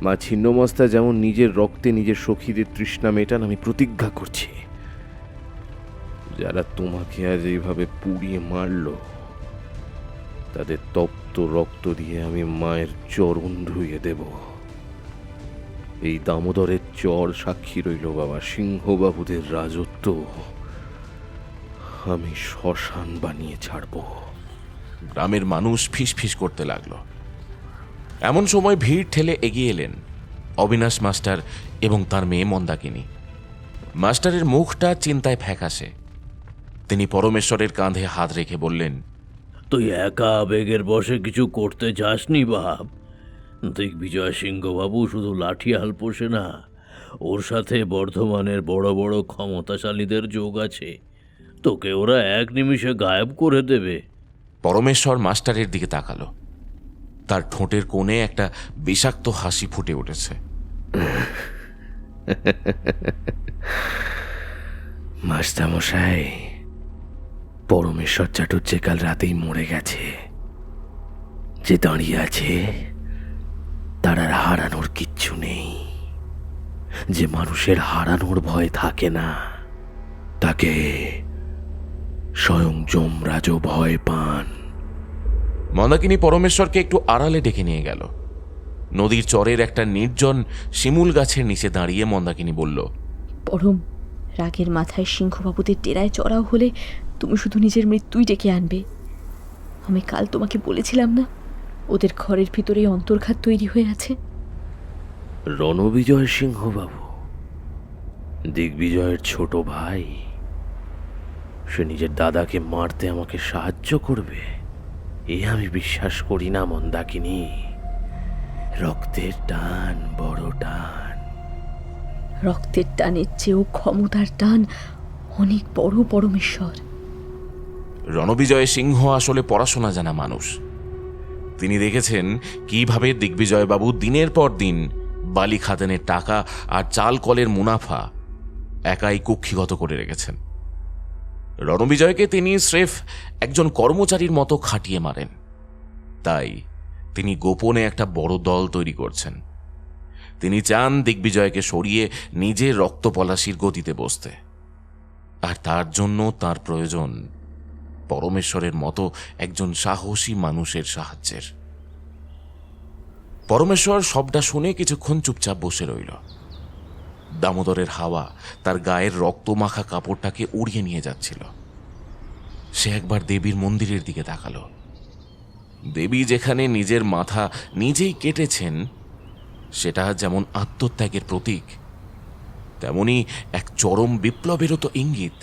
মা ছিন্নমস্তা যেমন নিজের রক্তে নিজের সখীদের তৃষ্ণা মেটান, আমি প্রতিজ্ঞা করছি, যারা তোমাকে আজ এইভাবে পুড়িয়ে মারল, তাদের তপ্ত রক্ত দিয়ে আমি মায়ের চরণ ধুইয়ে দেব। এই দামোদরের চর সাক্ষী রইল বাবা, সিংহবাবুদের রাজত্ব আমি শ্মশান বানিয়ে ছাড়ব। গ্রামের মানুষ ফিসফিস করতে লাগলো। এমন সময় ভিড় ঠেলে এগিয়ে এলেন অবিনাশ মাস্টার এবং তার মেয়ে মন্দাকিনী। মাস্টারের মুখটা চিন্তায় ফ্যাকাশে। তিনি পরমেশ্বরের কাঁধে হাত রেখে বললেন, তুই একা আবেগের বশে কিছু করতে চাসনি বাপ। দিগ্বিজয় সিংহবাবু শুধু লাঠিয়াল পোষে না, ওর সাথে বর্ধমানের বড় বড় ক্ষমতাশালীদের যোগ আছে। তোকে ওরা এক নিমিষে গায়েব করে দেবে। পরমেশ্বর মাস্টারের দিকে তাকালো। তার ঠোঁটের কোণে একটা বিষাক্ত হাসি ফুটে উঠেছে। মাস্টারমশাই, পরমেশ্বর চাটুর্যে কাল রাতেই মরে গেছে। যে দাঁড়িয়ে আছে তার আর হারানোর কিচ্ছু নেই। যে মানুষের হারানোর ভয় থাকে না, তাকে স্বয়ং যমরাজও ভয় পান। মন্দাকিনী পরমেশ্বরকে একটু আড়ালে ডেকে নিয়ে গেল। নদীর চরের একটা নির্জন শিমুল গাছের নিচে দাঁড়িয়ে মন্দাকিনী বলল, পরম, রাগের মাথায় সিংহবাবুদের ডেরায় চড়াও হলে তুমি শুধু নিজের মৃত্যুই ডেকে আনবে। আমি কাল তোমাকে বলেছিলাম না, ওদের ঘরের ভিতরেই অন্তর্ঘাত তৈরি হয়ে আছে। রণবিজয় সিংহবাবু দিগ্বিজয়ের ছোট ভাই, সে নিজের দাদাকে মারতে আমাকে সাহায্য করবে এ আমি বিশ্বাস করি না মন্দাকিনী। রক্তের টান বড় টান। রক্তের টানের চেয়েও ক্ষমতার টান অনেক বড় পরমেশ্বর। রণবিজয় সিংহ আসলে পড়াশোনা জানা মানুষ। তিনি দেখেছেন কিভাবে দিগ্বিজয়বাবু দিনের পর দিন বালি খাদানের টাকা আর চাল কলের মুনাফা একাই কুক্ষিগত করে রেখেছেন। রণবিজয়কে তিনি স্রেফ একজন কর্মচারীর মতো খাটিয়ে মারেন। তাই তিনি গোপনে একটা বড় দল তৈরি করছেন। তিনি চান দিগ্বিজয়কে সরিয়ে নিজের রক্তপলাশির গতিতে বসতে। আর তার জন্য তার প্রয়োজন পরমেশ্বরের মতো একজন সাহসী মানুষের সাহায্যের। পরমেশ্বর সবটা শুনে কিছুক্ষণ চুপচাপ বসে রইল। দামোদরের হাওয়া তার গায়ের রক্তমাখা কাপড়টাকে উড়িয়ে নিয়ে যাচ্ছিল। সে একবার দেবীর মন্দিরের দিকে তাকালো। দেবী যেখানে নিজের মাথা নিজেই কেটেছেন, সেটা যেমন আত্মত্যাগের প্রতীক, তেমনি এক চরম বিপ্লবেরও তো ইঙ্গিত।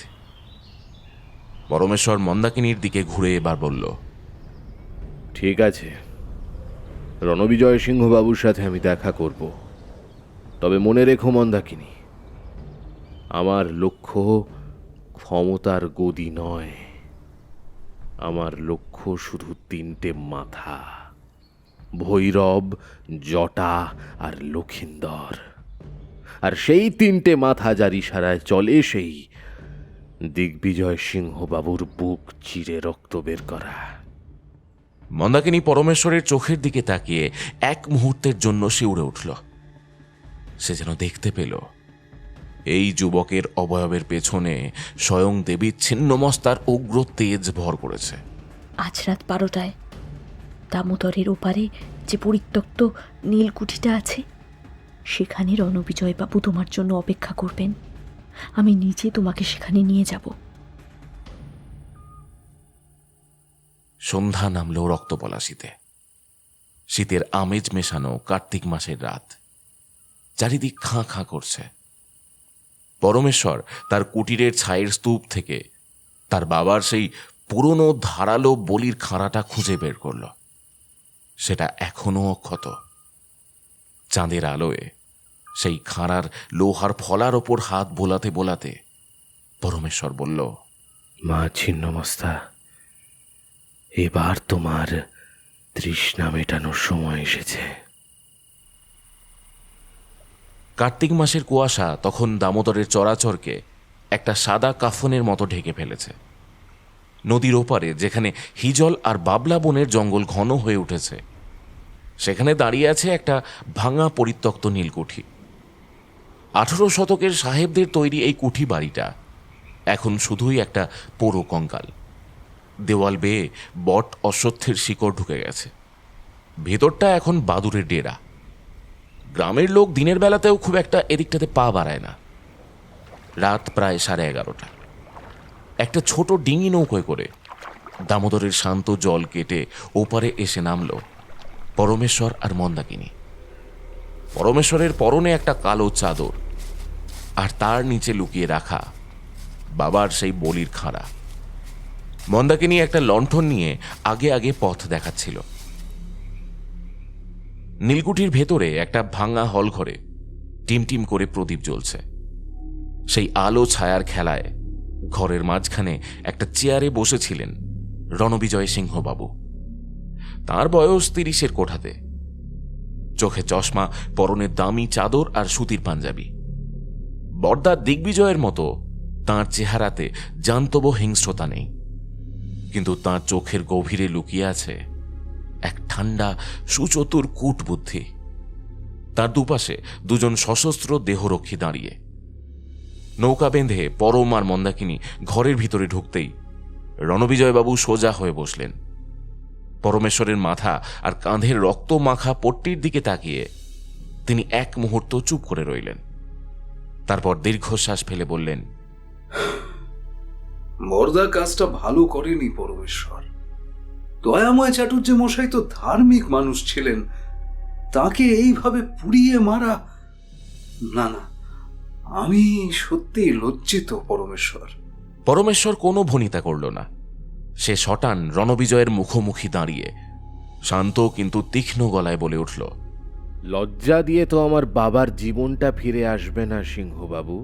পরমেশ্বর মন্দাকিনীর দিকে ঘুরে এবার বলল, ঠিক আছে, রণবিজয় সিংহবাবুর সাথে আমি দেখা করব। তবে মনে রেখো মন্দাকিনী, আমার লক্ষ্য ক্ষমতার গদি নয়। আমার লক্ষ্য শুধু 3টে মাথা, ভৈরব, জটা আর লক্ষিন্দর। আর সেই 3টে মাথা যার ইশারায় চলে, সেই দিগ্বিজয় সিংহবাবুর বুক চিরে রক্ত বের করা। মন্দাকিনী পরমেশ্বরের চোখের দিকে তাকিয়ে এক মুহূর্তের জন্য শিউরে উঠল। সে যেন দেখতে পেল এই যুবকের অবয়বের পেছনে স্বয়ং দেবীর ছিন্নমস্তার উগ্র তেজ ভর করেছে। আজ রাত 12টায় দামোদরের ওপারে যে পরিত্যক্ত নীলকুঠিটা আছে, সেখানে রণবিজয়বাবু তোমার জন্য অপেক্ষা করবেন। আমি নিজে তোমাকে সেখানে নিয়ে যাব। সন্ধ্যা নামল রক্তপলাশিতে। শীতের আমেজ মেশানো কার্তিক মাসের রাত। চারিদিক খাঁ খাঁ করছে। পরমেশ্বর তার কুটিরের ছায়ের স্তূপ থেকে তার বাবার সেই পুরনো ধারালো বলির খাঁড়াটা খুঁজে বের করল। সেটা এখনো অক্ষত। চাঁদের আলোয় সেই খাঁড়ার লোহার ফলার ওপর হাত বোলাতে বোলাতে পরমেশ্বর বলল, মা ছিন্নমস্তা, এবার তোমার তৃষ্ণা মেটানোর সময় এসেছে। কার্তিক মাসের কুয়াশা তখন দামোদরের চরাচরকে একটা সাদা কাফনের মতো ঢেকে ফেলেছে। নদীর ওপারে যেখানে হিজল আর বাবলা বনের জঙ্গল ঘন হয়ে উঠেছে, সেখানে দাঁড়িয়ে আছে একটা ভাঙা পরিত্যক্ত নীলকুঠি। 18 শতকের সাহেবদের তৈরি এই কুঠি বাড়িটা এখন শুধুই একটা পোড়ো কঙ্কাল। দেওয়াল বেয়ে বট অশ্বত্থের শিকড় ঢুকে গেছে। ভেতরটা এখন বাদুরের ডেরা। গ্রামের লোক দিনের বেলাতেও খুব একটা এদিকটাতে পা বাড়ায় না। রাত প্রায় 11:30। একটা ছোট ডিঙি নৌকোয় করে দামোদরের শান্ত জল কেটে ওপারে এসে নামল পরমেশ্বর আর মন্দাকিনী। পরমেশ্বরের পরনে একটা কালো চাদর, আর তার নিচে লুকিয়ে রাখা বাবার সেই বলির খাঁড়া। মন্দাকিনী একটা লণ্ঠন নিয়ে আগে আগে পথ দেখাচ্ছিল। নীলকুঠির ভেতরে একটা ভাঙা হল ঘরে টিমটিম করে প্রদীপ জ্বলছে। সেই আলো ছায়ার খেলায় ঘরের মাঝখানে একটা চেয়ারে বসেছিলেন রণবিজয় সিংহবাবু। তার বয়স 30-এর কোঠাতে, চোখে চশমা, পরনে দামি চাদর আর সুতির পাঞ্জাবি। বর্দা দিগ্বিজয়ের মতো তাঁর চেহারাতে জান্তব হিংস্রতা নেই, কিন্তু তাঁর চোখের গভীরে লুকিয়ে আছে এক ঠান্ডা সুচতুর কূটবুদ্ধি। তার দুপাশে দুজন সশস্ত্র দেহরক্ষী দাঁড়িয়ে। নৌকা বেঁধে পরম আর মন্দাকিনী ঘরের ভিতরে ঢুকতেই রণবিজয়বাবু সোজা হয়ে বসলেন। পরমেশ্বরের মাথা আর কাঁধের রক্ত মাখা পট্টির দিকে তাকিয়ে তিনি এক মুহূর্ত চুপ করে রইলেন। তারপর দীর্ঘশ্বাস ফেলে বললেন, বর্দা কাজটা ভালো করেনি পরমেশ্বর। দয়াময় চাটুর্য মশাই তো ধার্মিক মানুষ ছিলেন, তাকে এইভাবে পুড়িয়ে মারা, না না, আমি সত্যি লজ্জিত পরমেশ্বর। পরমেশ্বর কোনো ভনিতা করল না। সে শটান রণবিজয়ের মুখোমুখি দাঁড়িয়ে শান্ত কিন্তু তীক্ষ্ণ গলায় বলে উঠল, লজ্জা দিয়ে তো আমার বাবার জীবনটা ফিরে আসবে না সিংহবাবু।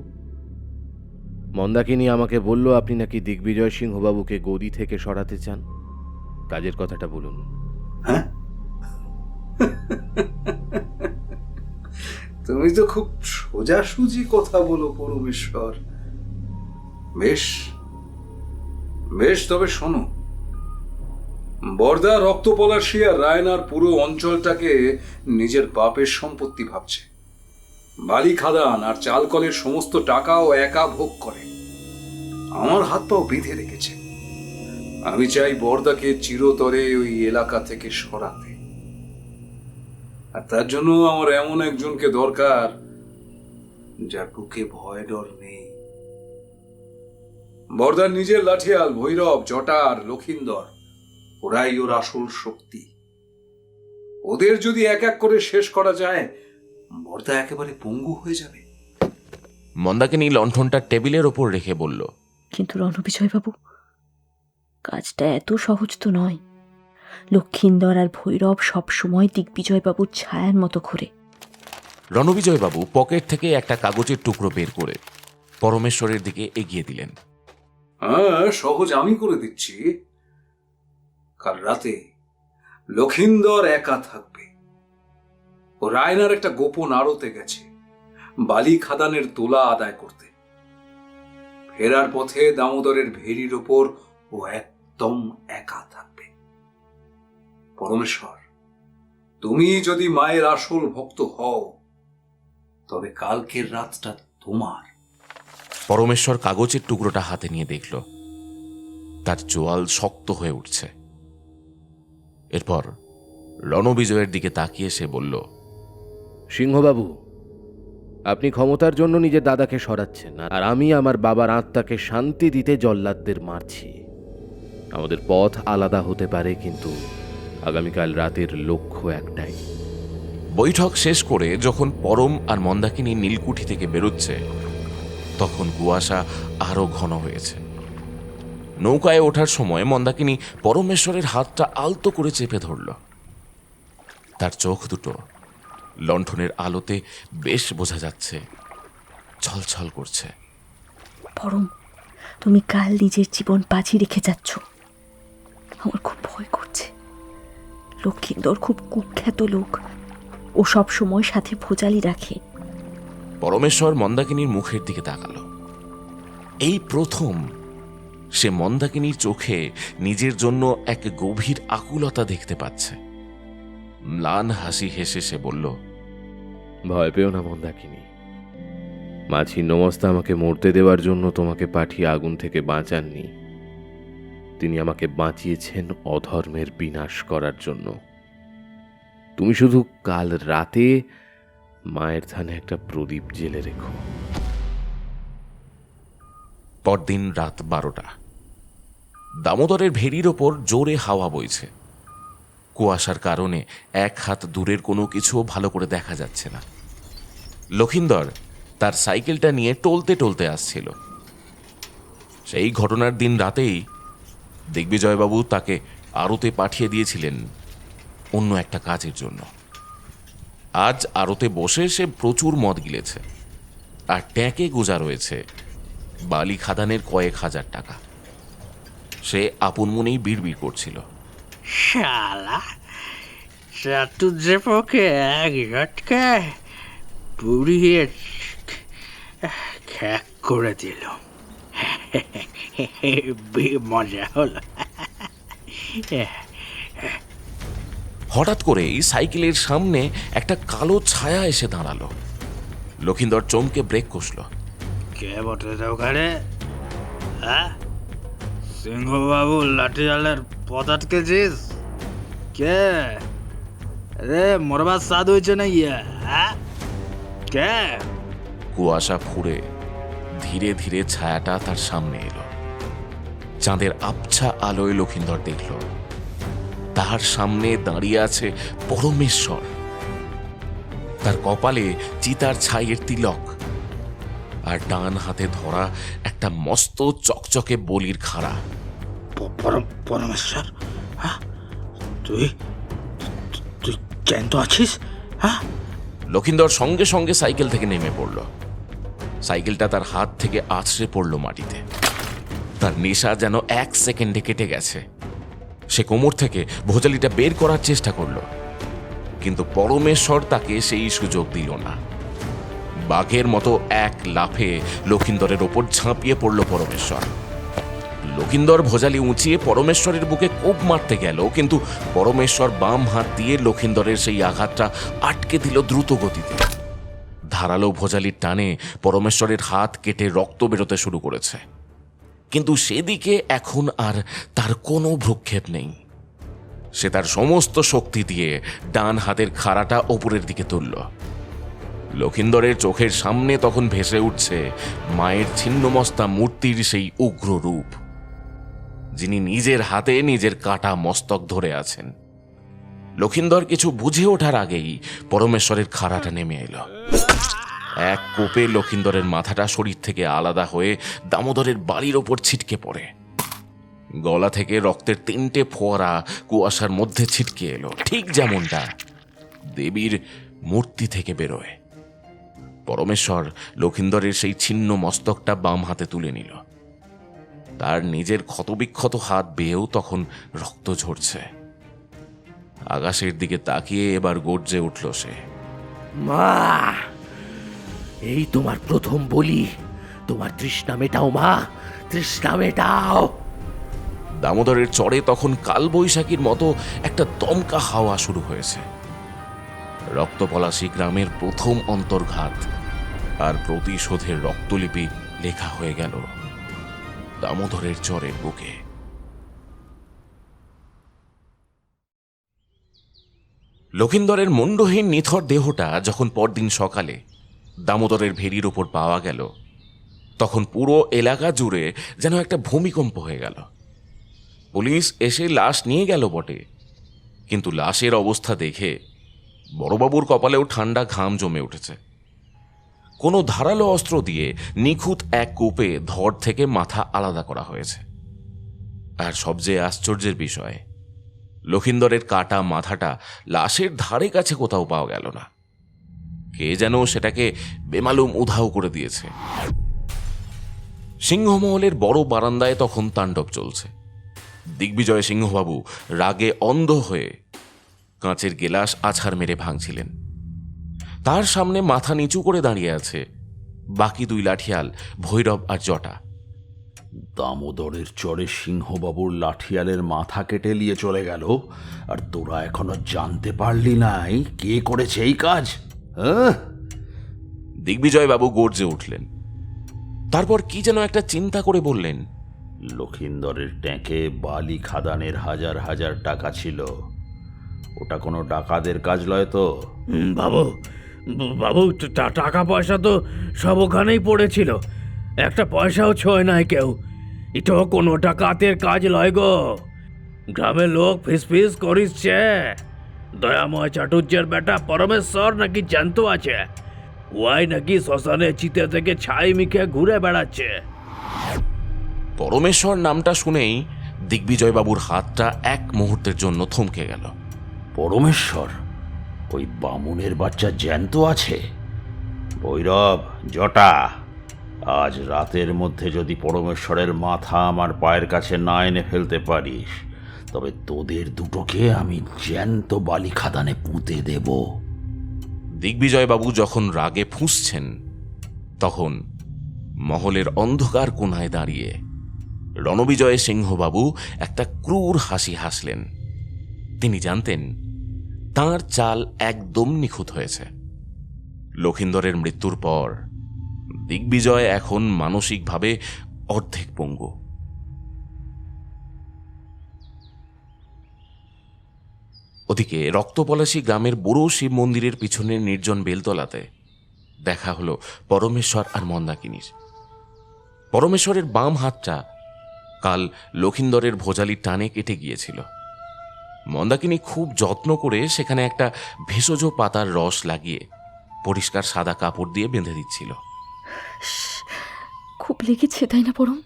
মন্দাকিনী আমাকে বলল আপনি নাকি দিগ্বিজয় সিংহবাবুকে গদি থেকে সরাতে চান। কাজের কথাটা বলুন। হ্যাঁ, তুমি তো খুব সোজাসুজি কথা বলো পরমেশ্বর। বেশ বেশ, তবে শোনো, বর্দা রক্তপলাশী আর রায়নার পুরো অঞ্চলটাকে নিজের বাপের সম্পত্তি ভাবছে। বালি খাদান আর চালকলের সমস্ত টাকাও একা ভোগ করে। আমার হাত পাও বেঁধে রেখেছে। আমি চাই বর্দাকে চিরতরে ওই এলাকা থেকে সরাতে, আর তার জন্য আমার এমন একজনকে দরকার যার বুকে ভয় ডর নেই। বর্দার নিজের লাঠিয়াল, ভৈরব, জটার, লক্ষিন্দর, ওরাই ওর আসল শক্তি। ওদের যদি এক এক করে শেষ করা যায়, বর্দা একেবারে পঙ্গু হয়ে যাবে। মন্দাকিনী লণ্ঠনটা টেবিলের ওপর রেখে বলল, কিন্তু রণবিজয়বাবু, কাজটা এত সহজ তো নয়। লক্ষিন্দর আর ভৈরব সবসময় দিগ্বিজয়বাবুর ছায়ার মতো ঘোরে। রণবিজয়বাবু পকেট থেকে একটা কাগজের টুকরো বের করে পরমেশ্বরের দিকে এগিয়ে দিলেন। হ্যাঁ, সহজ আমি করে দিচ্ছি। কাল রাতে লক্ষিন্দর একা থাকবে। ও রায়নার একটা গোপন আড়তে গেছে বালি খাদানের তোলা আদায় করতে। ফেরার পথে দামোদরের ভেরির ওপর ও একদম একা থাকবে। পরমেশ্বর, তুমি যদি মায়ের আসল ভক্ত হও, তবে কালকের রাতটা তোমার। পরমেশ্বর কাগজের টুকরোটা হাতে নিয়ে দেখল তার চোয়াল শক্ত হয়ে উঠছে। এরপর রণবিজয়ের দিকে তাকিয়ে সে বলল, সিংহবাবু, আপনি ক্ষমতার জন্য নিজের দাদাকে সরাচ্ছেন, আর আমি আমার বাবার আত্মাকে শান্তি দিতে জল্লাদদের মারছি। আমাদের পথ আলাদা হতে পারে, কিন্তু আগামীকাল রাতের লক্ষ্য একটাই। বৈঠক শেষ করে যখন পরম আর মন্দাকিনী নীলকুঠি থেকে বেরোচ্ছে, তখন কুয়াশা আরো ঘন হয়েছে। নৌকায় ওঠার সময় মন্দাকিনী পরমেশ্বরের হাতটা আলতো করে চেপে ধরল। তার চোখ দুটো লণ্ঠনের আলোতে বেশ বোঝা যাচ্ছে ছলছল করছে। পরম, তুমি কাল নিজের জীবন বাজি রেখে যাচ্ছ। আমার খুব ভয় করছে। লক্ষিন্দর খুব কুখ্যাত লোক, ও সব সময় সাথে ভোজালি রাখে। পরমেশ্বর মন্দাকিনীর মুখের দিকে তাকালো। এই প্রথম সে মন্দাকিনীর চোখে নিজের জন্য এক গভীর আকুলতা দেখতে পাচ্ছে। ম্লান হাসি হেসে সে বলল, ভয় পেও না মন্দাকিনী। মা ছিন্নমস্তা আমাকে মরতে দেওয়ার জন্য তোমাকে পাঠিয়ে আগুন থেকে বাঁচাননি। তিনি আমাকে বাঁচিয়েছেন অধর্মের বিনাশ করার জন্য। তুমি শুধু কাল রাতে মায়ের ধানে একটা প্রদীপ জেলে রেখো। পরদিন রাত 12টা। দামোদরের ভেরির ওপর জোরে হাওয়া বইছে। কুয়াশার কারণে এক হাত দূরের কোনো কিছুও ভালো করে দেখা যাচ্ছে না। লক্ষিন্দর তার সাইকেলটা নিয়ে টলতে টলতে আসছিল। সেই ঘটনার দিন রাতেই দিগ্বিজয়বাবু তাকে আড়তে পাঠিয়ে দিয়েছিলেন অন্য একটা কাজের জন্য। আজ আড়তে বসে সে প্রচুর মদ গিলেছে, আর ট্যাঁকে গোজা রয়েছে বালি খাদানের কয়েক হাজার টাকা। সে আপন মনেই বিড়বিড় করছিল, শালা চাটুজ্জেপোকে এক ঝটকায় পুড়িয়ে খ্যাক করে দিল। মজা হলো। হঠাৎ করেই সাইকেলের সামনে একটা কালো ছায়া এসে দাঁড়ালো। লক্ষিন্দর চমকে ব্রেক কষল। কে বটে তো ওখানে? হ্যাঁ, সিংহবাবু লাঠিয়ালের পথ আটকেছিস? কে রে? মরবার স্বাদ হয়েছে না ইয়া? হ্যাঁ, কে? কুয়াশা ফুঁড়ে ধীরে ধীরে ছায়াটা তার সামনে এলো। চাঁদের আবছা আলোয় লক্ষিন্দর দেখল তার সামনে দাঁড়িয়ে আছে পরমেশ্বর। তার কপালে চিতার ছাইয়ের তিলক, আর ডান হাতে ধরা একটা মস্ত চকচকে বলির খাড়া। পরমেশ্বর, হ্যাঁ, তুই তুই জ্যান্ত আছিস? হ্যাঁ। লক্ষিন্দর সঙ্গে সঙ্গে সাইকেল থেকে নেমে পড়ল। সাইকেলটা তার হাত থেকে আছড়ে পড়ল মাটিতে। তার নেশা যেন এক সেকেন্ডে কেটে গেছে। সে কোমর থেকে ভোজালিটা বের করার চেষ্টা করল, কিন্তু পরমেশ্বর তাকে সেই সুযোগ দিল না। বাঘের মতো এক লাফে লক্ষিন্দরের ওপর ঝাঁপিয়ে পড়ল পরমেশ্বর। লক্ষিন্দর ভোজালি উঁচিয়ে পরমেশ্বরের বুকে কোপ মারতে গেল, কিন্তু পরমেশ্বর বাম হাত দিয়ে লক্ষিন্দরের সেই আঘাতটা আটকে দিল দ্রুত গতিতে। ধারালো ভোজালির টানে পরমেশ্বরের হাত কেটে রক্ত বেরোতে শুরু করেছে, কিন্তু সেদিকে এখন আর তার কোনো ভ্রুক্ষেপ নেই। সে তার সমস্ত শক্তি দিয়ে ডান হাতের খাড়াটা ওপরের দিকে তুলল। লক্ষিন্দরের চোখের সামনে তখন ভেসে উঠছে মায়ের ছিন্নমস্তা মূর্তির সেই উগ্র রূপ, যিনি নিজের হাতে নিজের কাটা মস্তক ধরে আছেন। লক্ষিন্দর কিছু বুঝে ওঠার আগেই পরমেশ্বরের খাড়াটা নেমে এলো। এক কোপে লক্ষিন্দরের মাথাটা শরীর থেকে আলাদা হয়ে দামোদরের বাড়ির ওপর ছিটকে পড়ে। গলা থেকে রক্তের 3টে ফোয়ারা কুয়াশার মধ্যে ছিটকে এলো, ঠিক যেমনটা দেবীর মূর্তি থেকে বেরোয়। পরমেশ্বর লক্ষিন্দরের সেই ছিন্ন মস্তকটা বাম হাতে তুলে নিল। তার নিজের ক্ষতবিক্ষত হাত বেয়েও তখন রক্ত ঝরছে। আকাশের দিকে তাকিয়ে এবার গর্জে উঠল সে, মা, এই তোমার প্রথম বলি। তোমার তৃষ্ণা মেটাও মা, তৃষ্ণা মেটাও। দামোদরের চড়ে তখন কালবৈশাখীর মতো একটা দমকা হাওয়া শুরু হয়েছে। রক্তপলাশী গ্রামের প্রথম অন্তর্ঘাত আর প্রতিশোধের রক্তলিপি লেখা হয়ে গেল দামোদরের চরের বুকে। লক্ষিন্দরের মুন্ডহীন নিথর দেহটা যখন পরদিন সকালে দামোদরের ভেরির ওপর পাওয়া গেল, তখন পুরো এলাকা জুড়ে যেন একটা ভূমিকম্প হয়ে গেল। পুলিশ এসে লাশ নিয়ে গেল বটে, কিন্তু লাশের অবস্থা দেখে বড়বাবুর কপালেও ঠান্ডা ঘাম জমে উঠেছে। কোনো ধারালো অস্ত্র দিয়ে নিখুঁত এক কোপে ধর থেকে মাথা আলাদা করা হয়েছে। আর সবচেয়ে আশ্চর্যের বিষয়, লক্ষিন্দরের কাটা মাথাটা লাশের ধারে কাছে কোথাও পাওয়া গেল না। কে যেন সেটাকে বেমালুম উধাও করে দিয়েছে। সিংহমহলের বড় বারান্দায় তখন তাণ্ডব চলছে। দিগ্বিজয় সিংহবাবু রাগে অন্ধ হয়ে কাঁচের গেলাস আছাড় মেরে ভাঙছিলেন। তার সামনে মাথা নিচু করে দাঁড়িয়ে আছে বাকি 2 লাঠিয়াল, ভৈরব আর জটা। দামোদরের চরে সিংহবাবুর লাঠিয়ালের মাথা কেটে নিয়ে চলে গেল, আর তোরা এখনো জানতে পারলি নাই কে করেছে এই কাজ? দিগ্বিজয়বাবু গর্জে উঠলেন। তারপর কি যেন একটা চিন্তা করে বললেন, লক্ষিন্দরের ট্যাঁকে বালি খাদানের হাজার হাজার টাকা ছিল। ওটা কোনো ডাকাতের কাজ লয় তো? বাবু, বাবু, টাকা পয়সা তো সব ওখানেই পড়েছিল, একটা পয়সাও ছোঁয় নাই কেউ। এটা কোনো ডাকাতের কাজ লয় গো। গ্রামের লোক ফিসফিস করিচ্ছে দয়াময় চাটুর্যের বেটা পরমেশ্বর নাকি জ্যান্ত আছে, ওয়াই নাকি শ্মশানে চিতে থেকে ছাই মিখে ঘুরে বেড়াচ্ছে। পরমেশ্বর নামটা শুনেই দিগ্বিজয়বাবুর হাতটা এক মুহূর্তের জন্য থমকে গেল। পরমেশ্বর? ওই বামুনের বাচ্চা জ্যান্ত আছে? ভৈরব, জটা, আজ রাতের মধ্যে যদি পরমেশ্বরের মাথা আমার পায়ের কাছে না এনে ফেলতে পারিস, তবে তোদের দুটোকে আমি জ্যান্ত বালি খাদানে পুঁতে দেব। দিগ্বিজয়বাবু যখন রাগে ফুঁসছেন, তখন মহলের অন্ধকার কোণায় দাঁড়িয়ে রণবিজয় সিংহবাবু একটা ক্রূর হাসি হাসলেন। তিনি জানতেন তাঁর চাল একদম নিখুঁত হয়েছে। লক্ষিন্দরের মৃত্যুর পর দিগ্বিজয় এখন মানসিকভাবে অর্ধেক পঙ্গু। ওদিকে রক্তপলাশী গ্রামের বুড়ো শিব মন্দিরের পিছনের নির্জন বেলতলাতে দেখা হলো পরমেশ্বর আর মন্দাকিনীর। পরমেশ্বরের বাম হাতটা কাল লক্ষিন্দরের ভোজালির টানে কেটে গিয়েছিল। মন্দাকিনী খুব যত্ন করে সেখানে একটা ভেষজ পাতার রস লাগিয়ে পরিষ্কার সাদা কাপড় দিয়ে বেঁধে দিচ্ছিল। খুব লেগেছে তাই না পরম?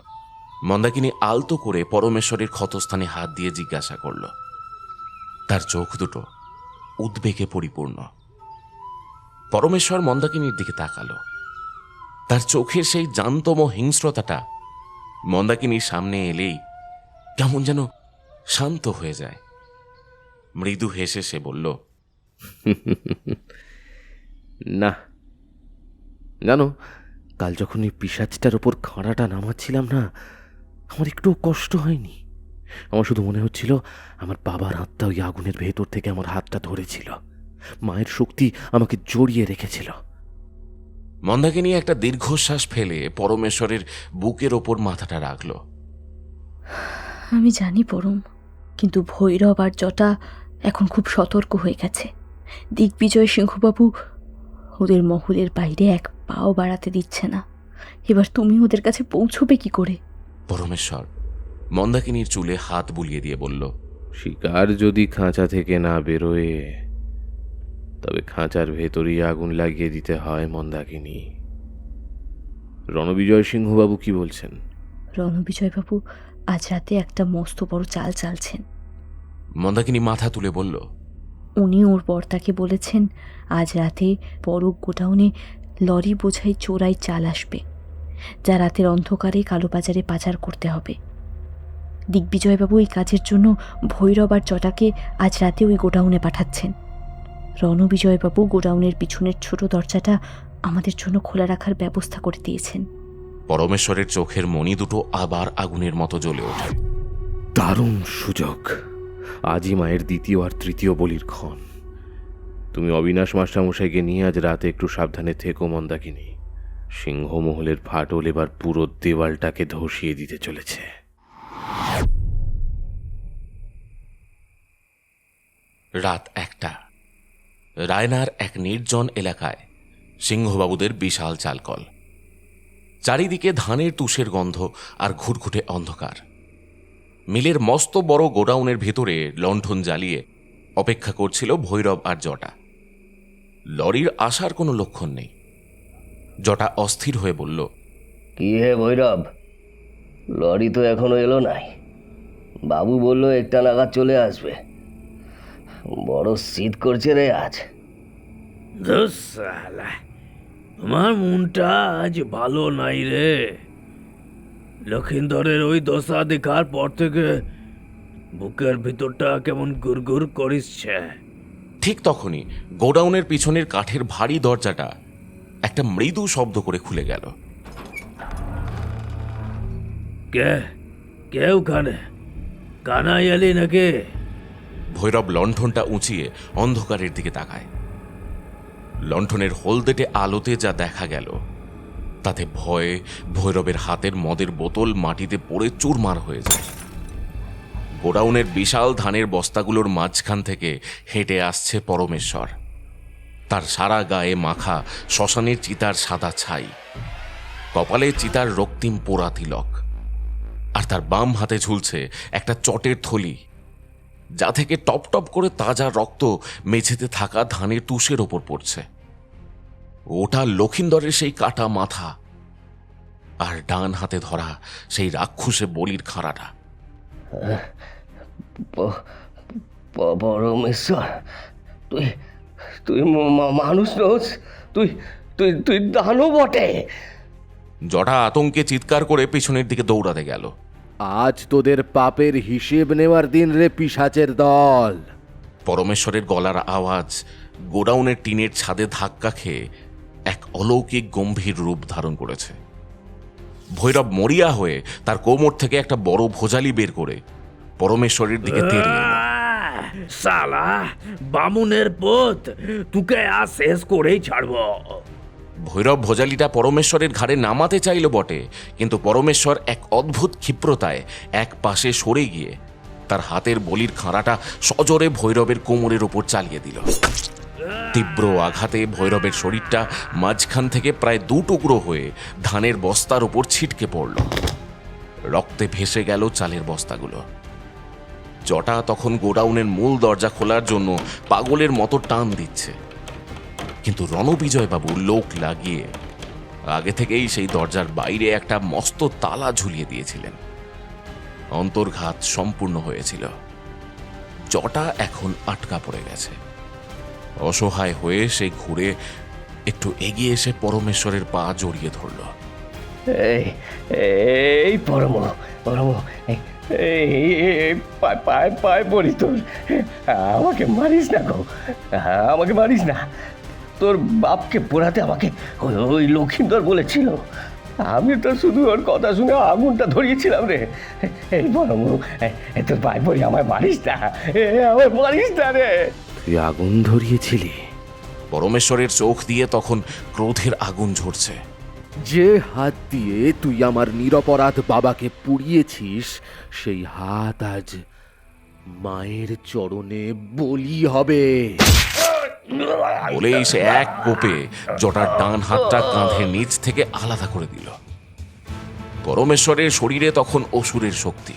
মন্দাকিনী আলতো করে পরমেশ্বরের ক্ষতস্থানে হাত দিয়ে জিজ্ঞাসা করল। তার চোখ দুটো উদ্বেগে পরিপূর্ণ। পরমেশ্বর মন্দাকিনীর দিকে তাকালো। তার চোখের সেই জান্তম হিংস্রতাটা মন্দাকিনীর সামনে এলেই কেমন যেন শান্ত হয়ে যায়। মৃদু হেসে সে বলল, না, জানো, কাল যখন এই পিশাচটার ওপর খাঁড়াটা নামাচ্ছিলাম না, আমার একটু কষ্ট হয়নি। আমার শুধু মনে হচ্ছিল আমার বাবার হাতটা ওই আগুনের ভেতর থেকে আমার হাতটা ধরেছিল, মায়ের শক্তি আমাকে জড়িয়ে রেখেছিল। মন্দাকিনী একটা দীর্ঘশ্বাস ফেলে পরমেশ্বরের বুকের ওপর মাথাটা রাখল। আমি জানি পরম, কিন্তু ভৈরব আর জটা এখন খুব সতর্ক হয়ে গেছে। দিগ্বিজয় সিংহবাবু ওদের মহলের বাইরে এক পাও বাড়াতে দিচ্ছে না। এবার তুমি ওদের কাছে পৌঁছবে কি করে? পরমেশ্বর মন্দাকিনীর চুলে হাত বুলিয়ে দিয়ে বলল, শিকার যদি খাঁচা থেকে না বেরোয়, তবে খাঁচার ভেতরই আগুন লাগিয়ে দিতে হয় মন্দাকিনী। রণবিজয় সিংহবাবু কি বলছেন? রণবিজয়বাবু আজ রাতে একটা মস্ত বড় চাল চালছেন। মন্দাকিনী মাথা তুলে বলল, উনি ওর বর্তাকে বলেছেন আজ রাতে বড় গোডাউনে লরি বোঝাই চোরাই চাল আসবে, যা রাতের অন্ধকারে কালোবাজারে পাচার করতে হবে। দিগ্বিজয়বাবু এই কাজের জন্য ভৈরব আর জটাকে আজ রাতে ওই গোডাউনে পাঠাচ্ছেন। রণবিজয়বাবু গোডাউনের পিছনের ছোট দরজাটা আমাদের জন্য খোলা রাখার ব্যবস্থা করে দিয়েছেন। পরমেশ্বরের চোখের মণি দুটো আবার আগুনের মতো জ্বলে ওঠে। দারুণ সুযোগ! আজই মায়ের দ্বিতীয় আর তৃতীয় বলির ক্ষণ। তুমি অবিনাশ মাস্টারমশাইকে নিয়ে আজ রাতে একটু সাবধানে থেকো মন্দাকিনী। সিংহমহলের ফাটল এবার পুরো দেওয়ালটাকে ধসিয়ে দিতে চলেছে। রাত 1টা। রায়নার এক নির্জন এলাকায় সিংহবাবুদের বিশাল চালকল। চারিদিকে ধানের তুষের গন্ধ আর ঘুটঘুটে অন্ধকার। মিলের মস্ত বড় গোডাউনের ভেতরে লণ্ঠন জ্বালিয়ে অপেক্ষা করছিল ভৈরব আর জটা। লরির আসার কোনো লক্ষণ নেই। জটা অস্থির হয়ে বলল, কি হে ভৈরব, লরি তো এখনো এলো নাই। বাবু বলল একটা নাগাদ চলে আসবে। বড় শীত করছে রে আজ। ধুস শালা, আমার মনটা আজ ভালো নাই রে। লক্ষিন্দরের ওই দশা দেখার পর থেকে বুকের ভিতরটা কেমন গুড়গুড় করিচ্ছে। ঠিক তখনই গোডাউনের পিছনের কাঠের ভারী দরজাটা একটা মৃদু শব্দ করে খুলে গেল। কে কে ওখানে? কানাই এলি নাকি? ভৈরব লণ্ঠনটা উঁচিয়ে অন্ধকারের দিকে তাকায়। লণ্ঠনের হলদেটে আলোতে যা দেখা গেল তাতে ভয়ে ভৈরবের হাতের মদের বোতল মাটিতে পড়ে চুরমার হয়ে যায়। গোডাউনের বিশাল ধানের বস্তাগুলোর মাঝখান থেকে হেঁটে আসছে পরমেশ্বর। তার সারা গায়ে মাখা শ্মশানের চিতার সাদা ছাই, কপালে চিতার রক্তিম পোড়া তিলক, আর তার বাম হাতে ঝুলছে একটা চটের থলি যা থেকে টপ টপ করে তাজা রক্ত মেঝেতে থাকা ধানের তুষের ওপর পড়ছে। ওটা লক্ষিন্দরের সেই কাটা মাথা, আর ডান হাতে ধরা সেই রাক্ষসে বলির খাঁড়াটা। পরমেশ্বর, তুই তুই মানুষ নোস, তুই তুই তুই দানব বটে। জটা আতঙ্কে চিৎকার করে পিছনের দিকে দৌড়াতে গেল। আজ তোদের পাপের হিসেব নেওয়ার দিন রে পিশাচের দল। পরমেশ্বরের গলার আওয়াজ গোডাউনের টিনের ছাদে ধাক্কা খেয়ে এক অলৌকিক গম্ভীর রূপ ধারণ করেছে। ভৈরব মরিয়া হয়ে তার কোমর থেকে একটা বড় ভোজালি বের করে পরমেশ্বরের দিকে তেড়ে এলো। সালা বামুনের পুত, তোকে আজ শেষ করেই ছাড়ব। ভৈরব ভোজালিটা পরমেশ্বরের ঘাড়ে নামাতে চাইল বটে, কিন্তু পরমেশ্বর এক অদ্ভুত ক্ষিপ্রতায় এক পাশে সরে গিয়ে তার হাতের বলির খাঁড়াটা সজোরে ভৈরবের কোমরের ওপর চালিয়ে দিল। তীব্র আঘাতে ভৈরবের শরীরটা মাঝখান থেকে প্রায় 2 টুকরো হয়ে ধানের বস্তার ওপর ছিটকে পড়ল। রক্তে ভেসে গেল চালের বস্তাগুলো। জটা তখন গোডাউনের মূল দরজা খোলার জন্য পাগলের মতো টান দিচ্ছে, কিন্তু রণবিজয়বাবু লোক লাগিয়ে আগে থেকেই সেই দরজার বাইরে একটা মস্ত তালা ঝুলিয়ে দিয়েছিলেন। অন্তর্ঘাত সম্পূর্ণ হয়েছিল। জটা এখন আটকা পড়ে গেছে। অসহায় হয়ে সে ঘুরে একটু এগিয়ে এসে পরমেশ্বরের পা জড়িয়ে ধরল। এই এই পরম পরম, পায় পায় পড়ি তোর, আমাকে মারিস না গো, আমাকে মারিস না। তোর বাপকে পোড়াতে আমাকে ওই লক্ষিন্দর বলেছিল, আমি তো শুধু ওর কথা শুনে আগুনটা ধরিয়েছিলাম রে। এই পরম, তোর পায় পড়ি, আমায় মারিস না, আমায় মারিস না রে। তুই আগুন ধরিয়েছিলি? পরমেশ্বরের চোখ দিয়ে তখন ক্রোধের আগুন ঝরছে। যে হাত দিয়ে তুই আমার নিরপরাধ বাবাকে পুড়িয়েছিস, সেই হাত আজ মায়ের চরণে বলি হবে। বলেই সে এক কোপে জটার ডান হাতটা কাঁধের নিচ থেকে আলাদা করে দিল। পরমেশ্বরের শরীরে তখন অসুরের শক্তি।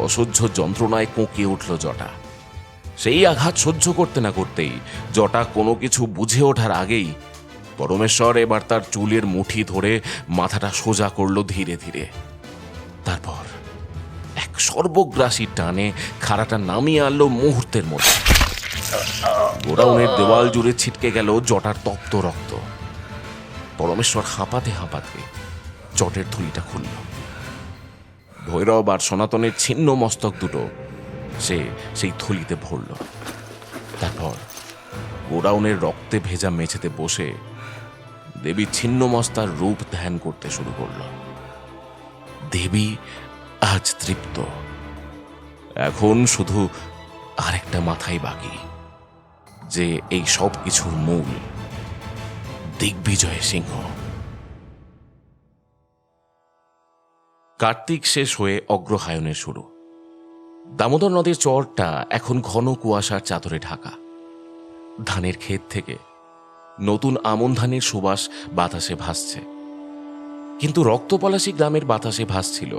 অসহ্য যন্ত্রণায় কোঁকিয়ে উঠল জটা। সেই আঘাত সহ্য করতে না করতেই জটা কোনো কিছু বুঝে ওঠার আগেই পরমেশ্বর এবার তার চুলের মুঠি ধরে মাথাটা সোজা করল ধীরে ধীরে। তারপর এক সর্বগ্রাসী টানে খাড়াটা নামিয়ে আনলো মুহূর্তের মধ্যে। গোডাউনের দেওয়াল জুড়ে ছিটকে গেল জটার তপ্ত রক্ত। পরমেশ্বর হাঁপাতে হাঁপাতে চটের থলিটা খুলল। ভৈরব আর সনাতনের ছিন্ন মস্তক দুটো সে সেই থলিতে ভরল। তারপর গোডাউনের রক্তে ভেজা মেঝেতে বসে দেবী ছিন্নমস্তার রূপ ধ্যান করতে শুরু করল। দেবী আজ তৃপ্ত। এখন শুধু আরেকটা মাথায় বাকি, যে এই সব কিছুর মূল দিগ্বিজয় সিংহ। কার্তিক শেষ হয়ে অগ্রহায়ণের শুরু। দামোদর নদীর চরটা এখন ঘন কুয়াশার চাদরে ঢাকা। ধানের ক্ষেত থেকে নতুন আমন ধানের সুবাস বাতাসে ভাসছে, কিন্তু রক্তপলাশী গ্রামের বাতাসে ভাসছিল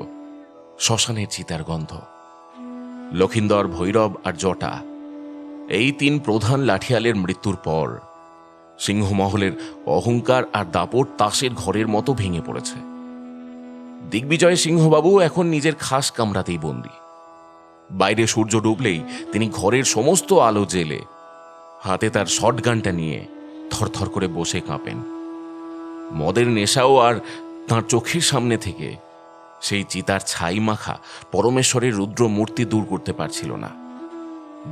শ্মশানের চিতার গন্ধ। লক্ষিন্দর, ভৈরব আর জটা, এই 3 প্রধান লাঠিয়ালের মৃত্যুর পর সিংহমহলের অহংকার আর দাপট তাসের ঘরের মতো ভেঙে পড়েছে। দিগ্বিজয় সিংহবাবু এখন নিজের খাস কামরাতেই বন্দী। বাইরে সূর্য ডুবলেই তিনি ঘরের সমস্ত আলো জেলে হাতে তার শটগানটা নিয়ে থরথর করে বসে কাঁপেন। মদের নেশাও আর তাঁর চোখের সামনে থেকে সেই চিতার ছাই মাখা পরমেশ্বরের রুদ্র মূর্তি দূর করতে পারছিল না,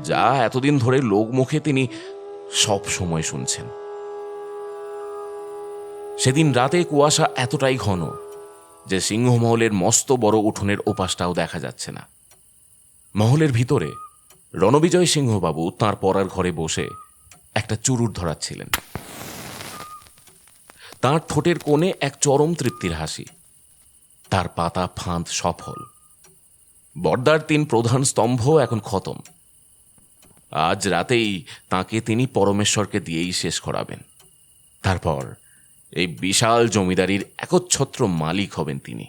যা এতদিন ধরে লোকমুখে তিনি সব সময় শুনছেন। সেদিন রাতে কুয়াশা এতটাই ঘন যে সিংহমহলের মস্ত বড় উঠোনের ওপাশটাও দেখা যাচ্ছে না। মহলের ভিতরে রণবিজয় সিংহবাবু তাঁর পড়ার ঘরে বসে একটা চুরুট ধরাচ্ছিলেন। তাঁর ঠোঁটের কোণে এক চরম তৃপ্তির হাসি। তার পাতা ফাঁদ সফল। বর্দার 3 প্রধান স্তম্ভ এখন খতম। আজ রাতেই তাকে তিনি পরমেশ্বরকে দিয়েই শেষ করাবেন। তারপর এই বিশাল জমিদারির একচ্ছত্র মালিক হবেন তিনি।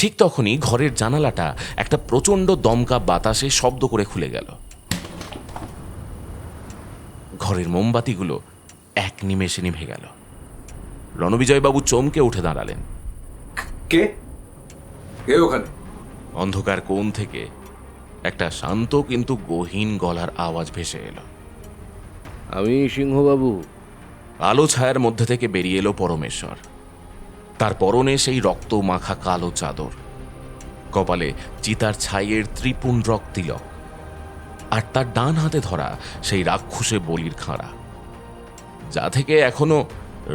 ঠিক তখনই ঘরের জানালাটা একটা প্রচণ্ড দমকা বাতাসে শব্দ করে খুলে গেল। ঘরের মোমবাতিগুলো এক নিমেষে নিভে গেল। রণবিজয়বাবু চমকে উঠে দাঁড়ালেন। কে কে ওখানে? অন্ধকার কোণ থেকে একটা শান্ত কিন্তু গহীন গলার আওয়াজ ভেসে এলো। আমি সিংহবাবু। আলো ছায়ার মধ্যে থেকে বেরিয়ে এলো পরমেশ্বর। তার পরনে সেই রক্ত মাখা কালো চাদর, কপালে চিতার ছাইয়ের ত্রিপুণ্ডরক তিলক, আর তার ডান হাতে ধরা সেই রাক্ষসে বলির খাঁড়া, যা থেকে এখনো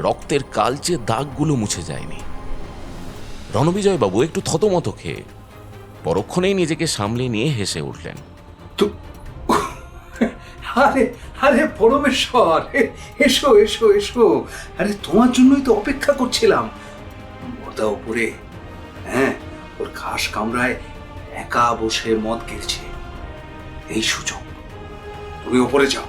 রক্তের কালচে দাগগুলো মুছে যায়নি। রণবিজয়বাবু একটু থতমত খেয়ে পরক্ষণেই নিজেকে সামলে নিয়ে হেসে উঠলেন। আরে আরে পরমেশ্বর, এসো এসো এসো। আরে তোমার জন্যই তো অপেক্ষা করছিলাম। বর্দা উপরে, হ্যাঁ, ওর ঘাস কামরায় একা বসে মদ গিলছে। এই সুযোগ, তুমি ওপরে যাও।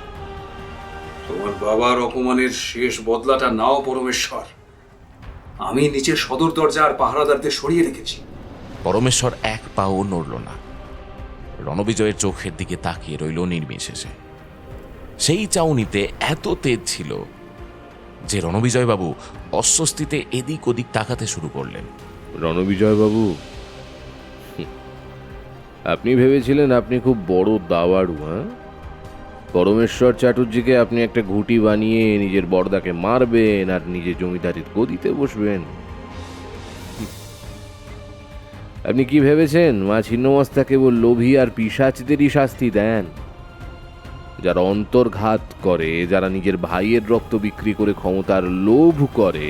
তোমার বাবার অপমানের শেষ বদলাটা নাও পরমেশ্বর। আমি নিচে সদর দরজা আর পাহারাদারদের সরিয়ে রেখেছি। পরমেশ্বর এক পাও নড়ল না। রণবিজয়ের চোখের দিকে তাকিয়ে রইল নির্বিশেষে। সেই চাউনিতে এত তেজ ছিল যে রণবিজয়বাবু অস্বস্তিতে এদিক ওদিক তাকাতে শুরু করলেন। রণবিজয়বাবু, আপনি ভেবেছিলেন আপনি খুব বড় দাওয়াড়ু, হ্যাঁ? পরমেশ্বর চাটুর্যিকে আপনি একটা ঘুঁটি বানিয়ে নিজের বড়দাকে মারবেন আর নিজে জমিদারির গদিতে বসবেন। আপনি কি ভেবেছেন মা ছিন্নমস্তা কেবল লোভী আর পিশাচদেরই শাস্তি দেন? যারা অন্তর্ঘাত করে, যারা নিজের ভাইয়ের রক্ত বিক্রি করে ক্ষমতার লোভ করে,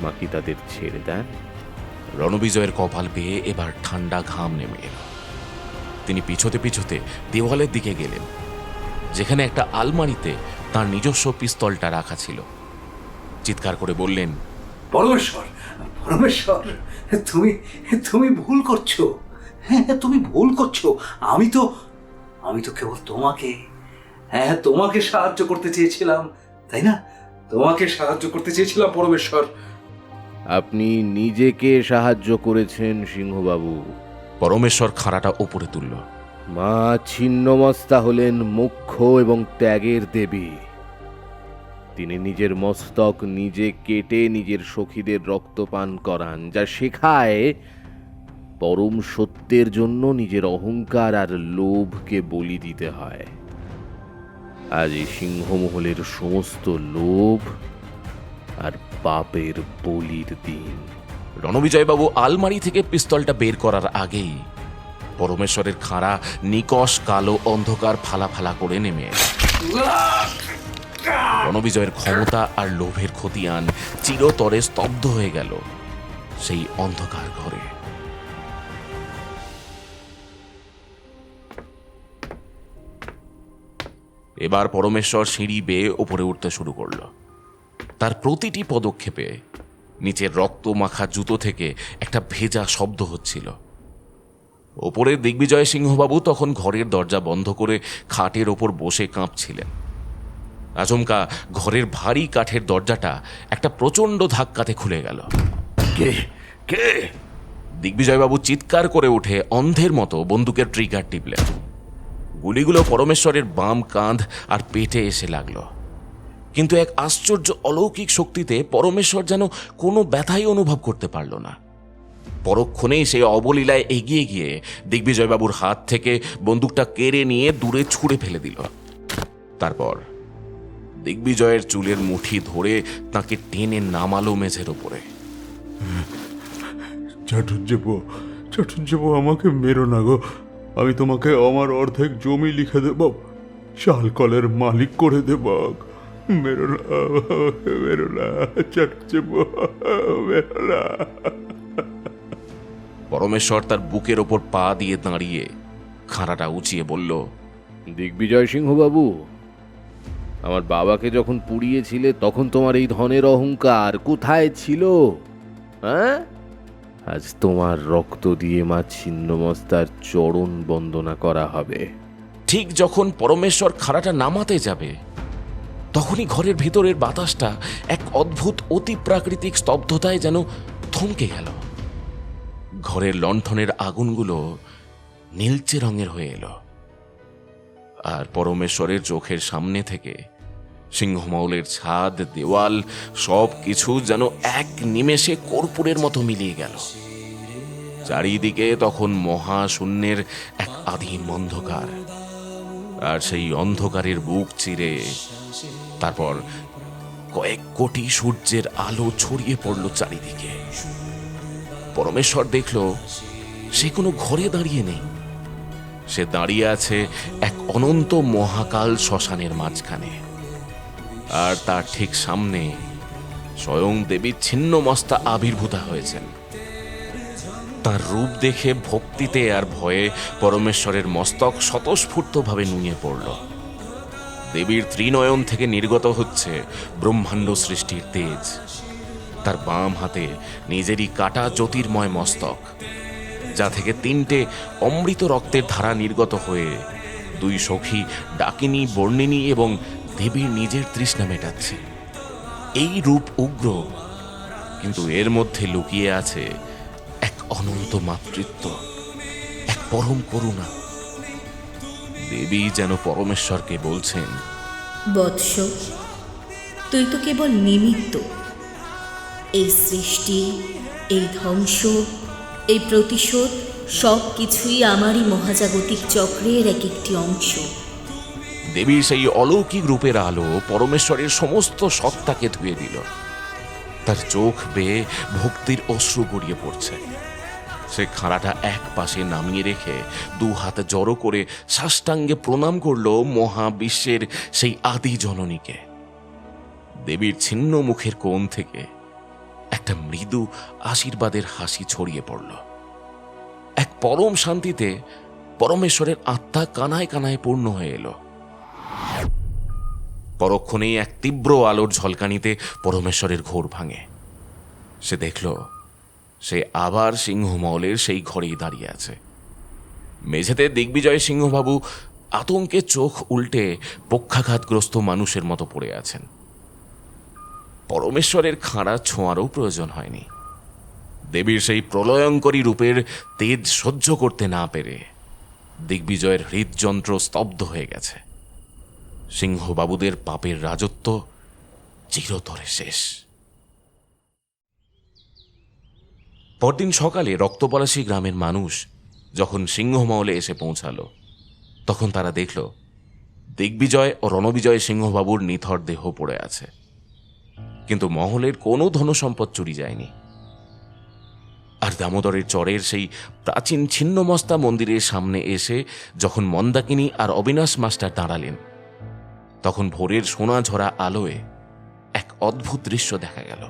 মা কি তাদের ছেড়ে দেন? রণবিজয়ের কপাল বেয়ে এবার ঠান্ডা ঘাম নেমে এল। তিনি পিছতে পিছতে দেওয়ালের দিকে গেলেন, যেখানে একটা আলমারিতে তার নিজস্ব পিস্তলটা রাখা ছিল। চিৎকার করে বললেন, পরমেশ্বর, পরমেশ্বর, তুমি তুমি ভুল করছো। হ্যাঁ, তুমি ভুল করছো। আমি তো কেবল তোমাকে সাহায্য করতে চেয়েছিলাম, তাই না? তোমাকে সাহায্য করতে চেয়েছিলাম পরমেশ্বর। আপনি নিজেকে সাহায্য করেছেন সিংহবাবু। পরমেশ্বর খাড়াটা ওপরে তুলল। মা ছিন্নমস্তা হলেন মোক্ষ এবং ত্যাগের দেবী। তিনি নিজের মস্তক নিজে কেটে নিজের সখীদের রক্তপান করান, যা শেখায় পরম সত্যের জন্য নিজের অহংকার আর লোভকে বলি দিতে হয়। আজ এই সিংহমহলের সমস্ত লোভ আর পাপের বলির দিন। রণবিজয়বাবু আলমারি থেকে পিস্তলটা বের করার আগেই পরমেশ্বরের খাঁড়া নিকষ কালো অন্ধকার ফালা ফালা করে নেমে এল। রণবিজয়ের ক্ষমতা আর লোভের খতিয়ান চিরতরে স্তব্ধ হয়ে গেল সেই অন্ধকার ঘরে। এবার পরমেশ্বর সিঁড়ি বেয়ে ওপরে উঠতে শুরু করল। তার প্রতিটি পদক্ষেপে নিচের রক্ত মাখা জুতো থেকে একটা ভেজা শব্দ হচ্ছিল। ওপরে দিগ্বিজয় সিংহবাবু তখন ঘরের দরজা বন্ধ করে খাটের ওপর বসে কাঁপছিলেন। আচমকা ঘরের ভারী কাঠের দরজাটা একটা প্রচণ্ড ধাক্কাতে খুলে গেল। কে কে? দিগ্বিজয়বাবু চিৎকার করে উঠে অন্ধের মতো বন্দুকের ট্রিগার টিপলেন। গুলিগুলো পরমেশ্বরের বাম কাঁধ আর পেটে এসে লাগলো, কিন্তু এক আশ্চর্য অলৌকিক শক্তিতে পরমেশ্বর যেন কোনো ব্যথাই অনুভব করতে পারল না। পরক্ষণেই সেই অবলীলায় এগিয়ে গিয়ে দিগ্বিজয়বাবুর হাত থেকে বন্দুকটা কেড়ে নিয়ে দূরে ছুঁড়ে ফেলে দিল। তারপর দিগ্বিজয়ের চুলের মুঠি ধরে তাকে টেনে নামালো মেঝের ওপরে। চাটুর্যেবু, আমাকে মেরো না গো। আমি তোমাকে আমার অর্ধেক জমি লিখে দেব, শালকলের মালিক করে দেব। মেরো না চাটুর্যেবু, মেরো না। পরমেশ্বর তার বুকের ওপর পা দিয়ে দাঁড়িয়ে খাঁড়াটা উঁচিয়ে বলল, দিগ্বিজয় সিংহবাবু, আমার বাবাকে যখন পুড়িয়েছিলে তখন তোমার এই ধনের অহংকার কোথায় ছিল? হ্যাঁ, আজ তোমার রক্ত দিয়ে মা ছিন্নমস্তার চরণ বন্দনা করা হবে। ঠিক যখন পরমেশ্বর খাড়াটা নামাতে যাবে তখনই ঘরের ভিতরের বাতাসটা এক অদ্ভুত অতি প্রাকৃতিক স্তব্ধতায় যেন থমকে গেল। ঘরের লণ্ঠনের আগুনগুলো নীলচে রঙের হয়ে এলো, আর পরমেশ্বরের চোখের সামনে থেকে সিংহমহলের ছাদ, দেওয়াল সব কিছু যেন এক নিমেষে কর্পূরের মতো মিলিয়ে গেল। চারিদিকে তখন মহাশূন্যের এক আদিম অন্ধকার, আর সেই অন্ধকারের বুক চিরে তারপর কয়েক কোটি সূর্যের আলো ছড়িয়ে পড়ল চারিদিকে। পরমেশ্বর দেখল সে কোনো ঘরে দাঁড়িয়ে নেই, সে দাঁড়িয়ে আছে এক অনন্ত মহাকাল শ্মশানের মাঝখানে, আর তার ঠিক সামনে স্বয়ং দেবী ছিন্নমস্তা আবির্ভূতা হয়েছেন। তার রূপ দেখে ভক্তিতে আর ভয়ে পরমেশ্বরের মস্তক স্বতঃস্ফূর্তভাবে নুয়ে পড়ল। দেবীর ত্রিনয়ন থেকে নির্গত হচ্ছে ব্রহ্মাণ্ড সৃষ্টির তেজ। তার বাম হাতে নিজেরই কাটা জ্যোতির্ময় মস্তক, যা থেকে 3টে অমৃত রক্তের ধারা নির্গত হয়ে 2 সখী ডাকিনী, বর্ণিনী এবং দেবীর নিজের তৃষ্ণা মেটাচ্ছে। এই রূপ উগ্র, কিন্তু এর মধ্যে লুকিয়ে আছে এক অনন্ত মাতৃত্ব, এক পরম করুণা। দেবী যেন পরমেশ্বরকে বলছেন, বৎস, তুই তো কেবল নিমিত্ত। এই সৃষ্টি, এই ধ্বংস, এই প্রতিশোধ সব কিছুই আমারই মহাজাগতিক চক্রের এক একটি অংশ। দেবীর সেই অলৌকিক রূপের আলো পরমেশ্বরের সমস্ত সত্তাকে ধুয়ে দিল। তার চোখ বেয়ে ভক্তির অশ্রু গড়িয়ে পড়ছে। সে খাড়াটা এক পাশে নামিয়ে রেখে 2 হাত জড়ো করে সাষ্টাঙ্গে প্রণাম করল মহাবিশ্বের সেই আদি জননীকে। দেবীর ছিন্ন মুখের কোণ থেকে একটা মৃদু আশীর্বাদের হাসি ছড়িয়ে পড়ল। এক পরম শান্তিতে পরমেশ্বরের আত্মা কানায় কানায় পূর্ণ হয়ে এলো। পরক্ষণেই এক তীব্র আলোর ঝলকানিতে পরমেশ্বরের ঘোর ভাঙে। সে দেখল সে আবার সিংহমহলের সেই ঘরেই দাঁড়িয়ে আছে। মেঝেতে দিগ্বিজয় সিংহবাবু আতঙ্কে চোখ উল্টে পক্ষাঘাতগ্রস্ত মানুষের মতো পড়ে আছেন। পরমেশ্বরের খাঁড়া ছোঁয়ারও প্রয়োজন হয়নি। দেবীর সেই প্রলয়ঙ্করী রূপের তেজ সহ্য করতে না পেরে দিগ্বিজয়ের হৃদযন্ত্র স্তব্ধ হয়ে গেছে। সিংহবাবুদের পাপের রাজত্ব চিরতরে শেষ। পরদিন সকালে রক্তপলাশী গ্রামের মানুষ যখন সিংহমহলে এসে পৌঁছালো, তখন তারা দেখল দিগ্বিজয় ও রণবিজয় সিংহবাবুর নিথর দেহ পড়ে আছে, কিন্তু মহলের কোনো ধনসম্পদ চুরি যায়নি। আর দামোদরের চরের সেই প্রাচীন ছিন্নমস্তা মন্দিরের সামনে এসে যখন মন্দাকিনী আর অবিনাশ মাস্টার দাঁড়ালেন, তখন ভোরের সোনা ঝরা আলোয় এক অদ্ভুত দৃশ্য দেখা গেল।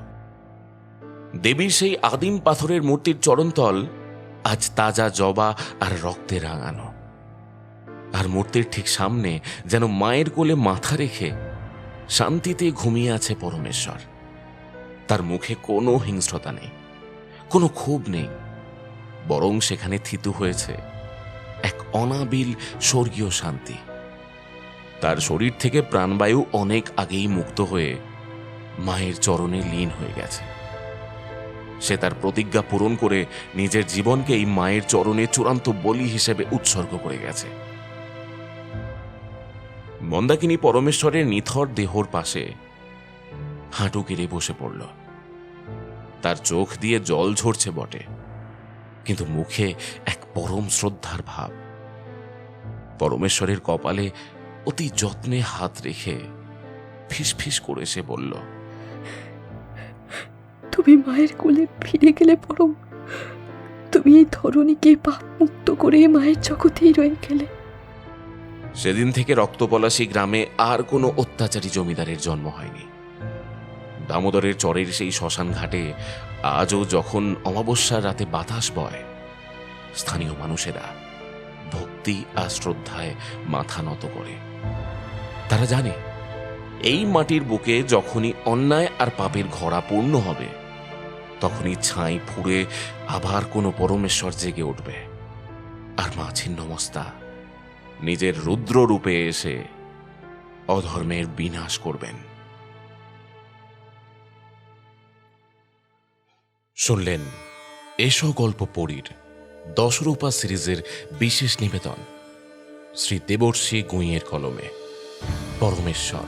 দেবীর সেই আদিম পাথরের মূর্তির চরণতল আজ তাজা জবা আর রক্তে রাঙানো, আর মূর্তির ঠিক সামনে যেন মায়ের কোলে মাথা রেখে শান্তিতে ঘুমিয়ে আছে পরমেশ্বর। তার মুখে কোনো হিংস্রতা নেই, কোনো ক্ষোভ নেই, বরং সেখানে থিতু হয়েছে এক অনাবিল স্বর্গীয় শান্তি। তার শরীর থেকে প্রাণবায়ু অনেক আগেই মুক্ত হয়ে মায়ের চরণে লীন হয়ে গেছে। সে তার প্রতিজ্ঞা পূরণ করে নিজের জীবনকে এই মায়ের চরণে চূড়ান্ত বলি হিসেবে উৎসর্গ করে গেছে। মন্দাকিনী পরমেশ্বরের নিথর দেহর পাশে হাঁটু গেড়ে বসে পড়ল। তার চোখ দিয়ে জল ঝরছে বটে, কিন্তু মুখে এক পরম শ্রদ্ধার ভাব। পরমেশ্বরের কপালে অতি যত্নে হাত রেখে ফিসফিস করে সে বলল, তুমি মায়ের কোলে ফিরে গেলে পরম, তুমি এই ধরণীকে পাপ মুক্ত করে মায়ের জগতেই রয়ে গেলে। সেদিন থেকে রক্তপলাশী গ্রামে আর কোনো অত্যাচারী জমিদারের জন্ম হয়নি। দামোদরের চরের সেই শ্মশান ঘাটে আজও যখন অমাবস্যার রাতে বাতাস বয়, স্থানীয় মানুষেরা ভক্তি আর শ্রদ্ধায় মাথা নত করে। তারা জানে এই মাটির বুকে যখনই অন্যায় আর পাপের ঘোড়া পূর্ণ হবে, তখনই ছাই ফুঁড়ে আবার কোনো পরমেশ্বর জেগে উঠবে, আর মা ছিন্নমস্তা নিজের রুদ্র রূপে এসে অধর্মের বিনাশ করবেন। শুনলেন এসো গল্প পড়ির দশরূপা সিরিজের বিশেষ নিবেদন শ্রী দেবর্ষী গুঁইয়ের কলমে পরমেশ্বর।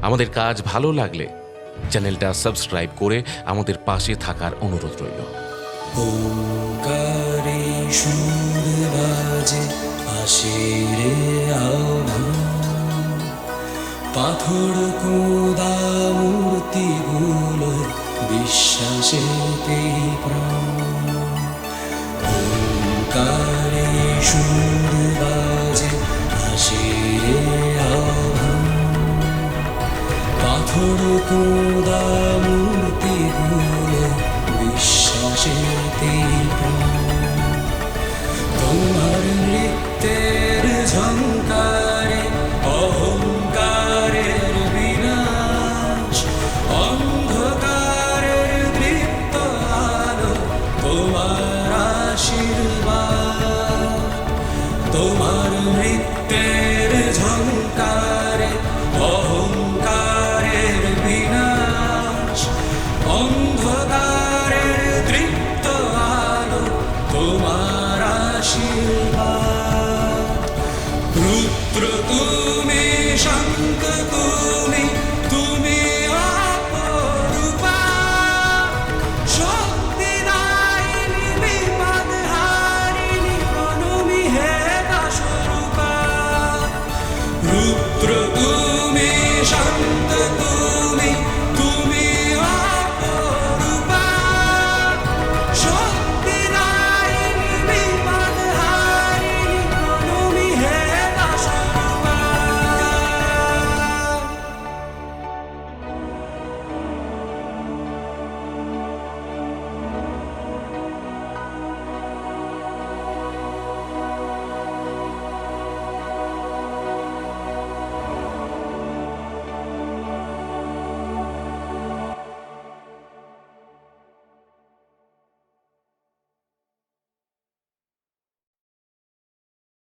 আমাদের কাজ ভালো লাগলে চ্যানেলটা সাবস্ক্রাইব করে আমাদের পাশে থাকার অনুরোধ রইল। ওঙ্কারে সুর বাজে আসে রে পাথর কোদা মূর্তিগুলো বিশ্বাসেতে প্রাণ। ওঙ্কারে সুর বাজে আসে রে পাথর কোদা মূর্তিগুলো বিশ্বাসেতে তোমার নৃত্যের ঝঙ্কারে অহংকারের বিনাশ, অন্ধকারের দীপ্ত আলো তোমার আশীর্বাদ। তোমার নৃত্যের ঝঙ্কারে অহংকারের বিনাশ, অন্ধকারের দৃপ্ত আলো তোমার আশীর্বাদ। রুদ্র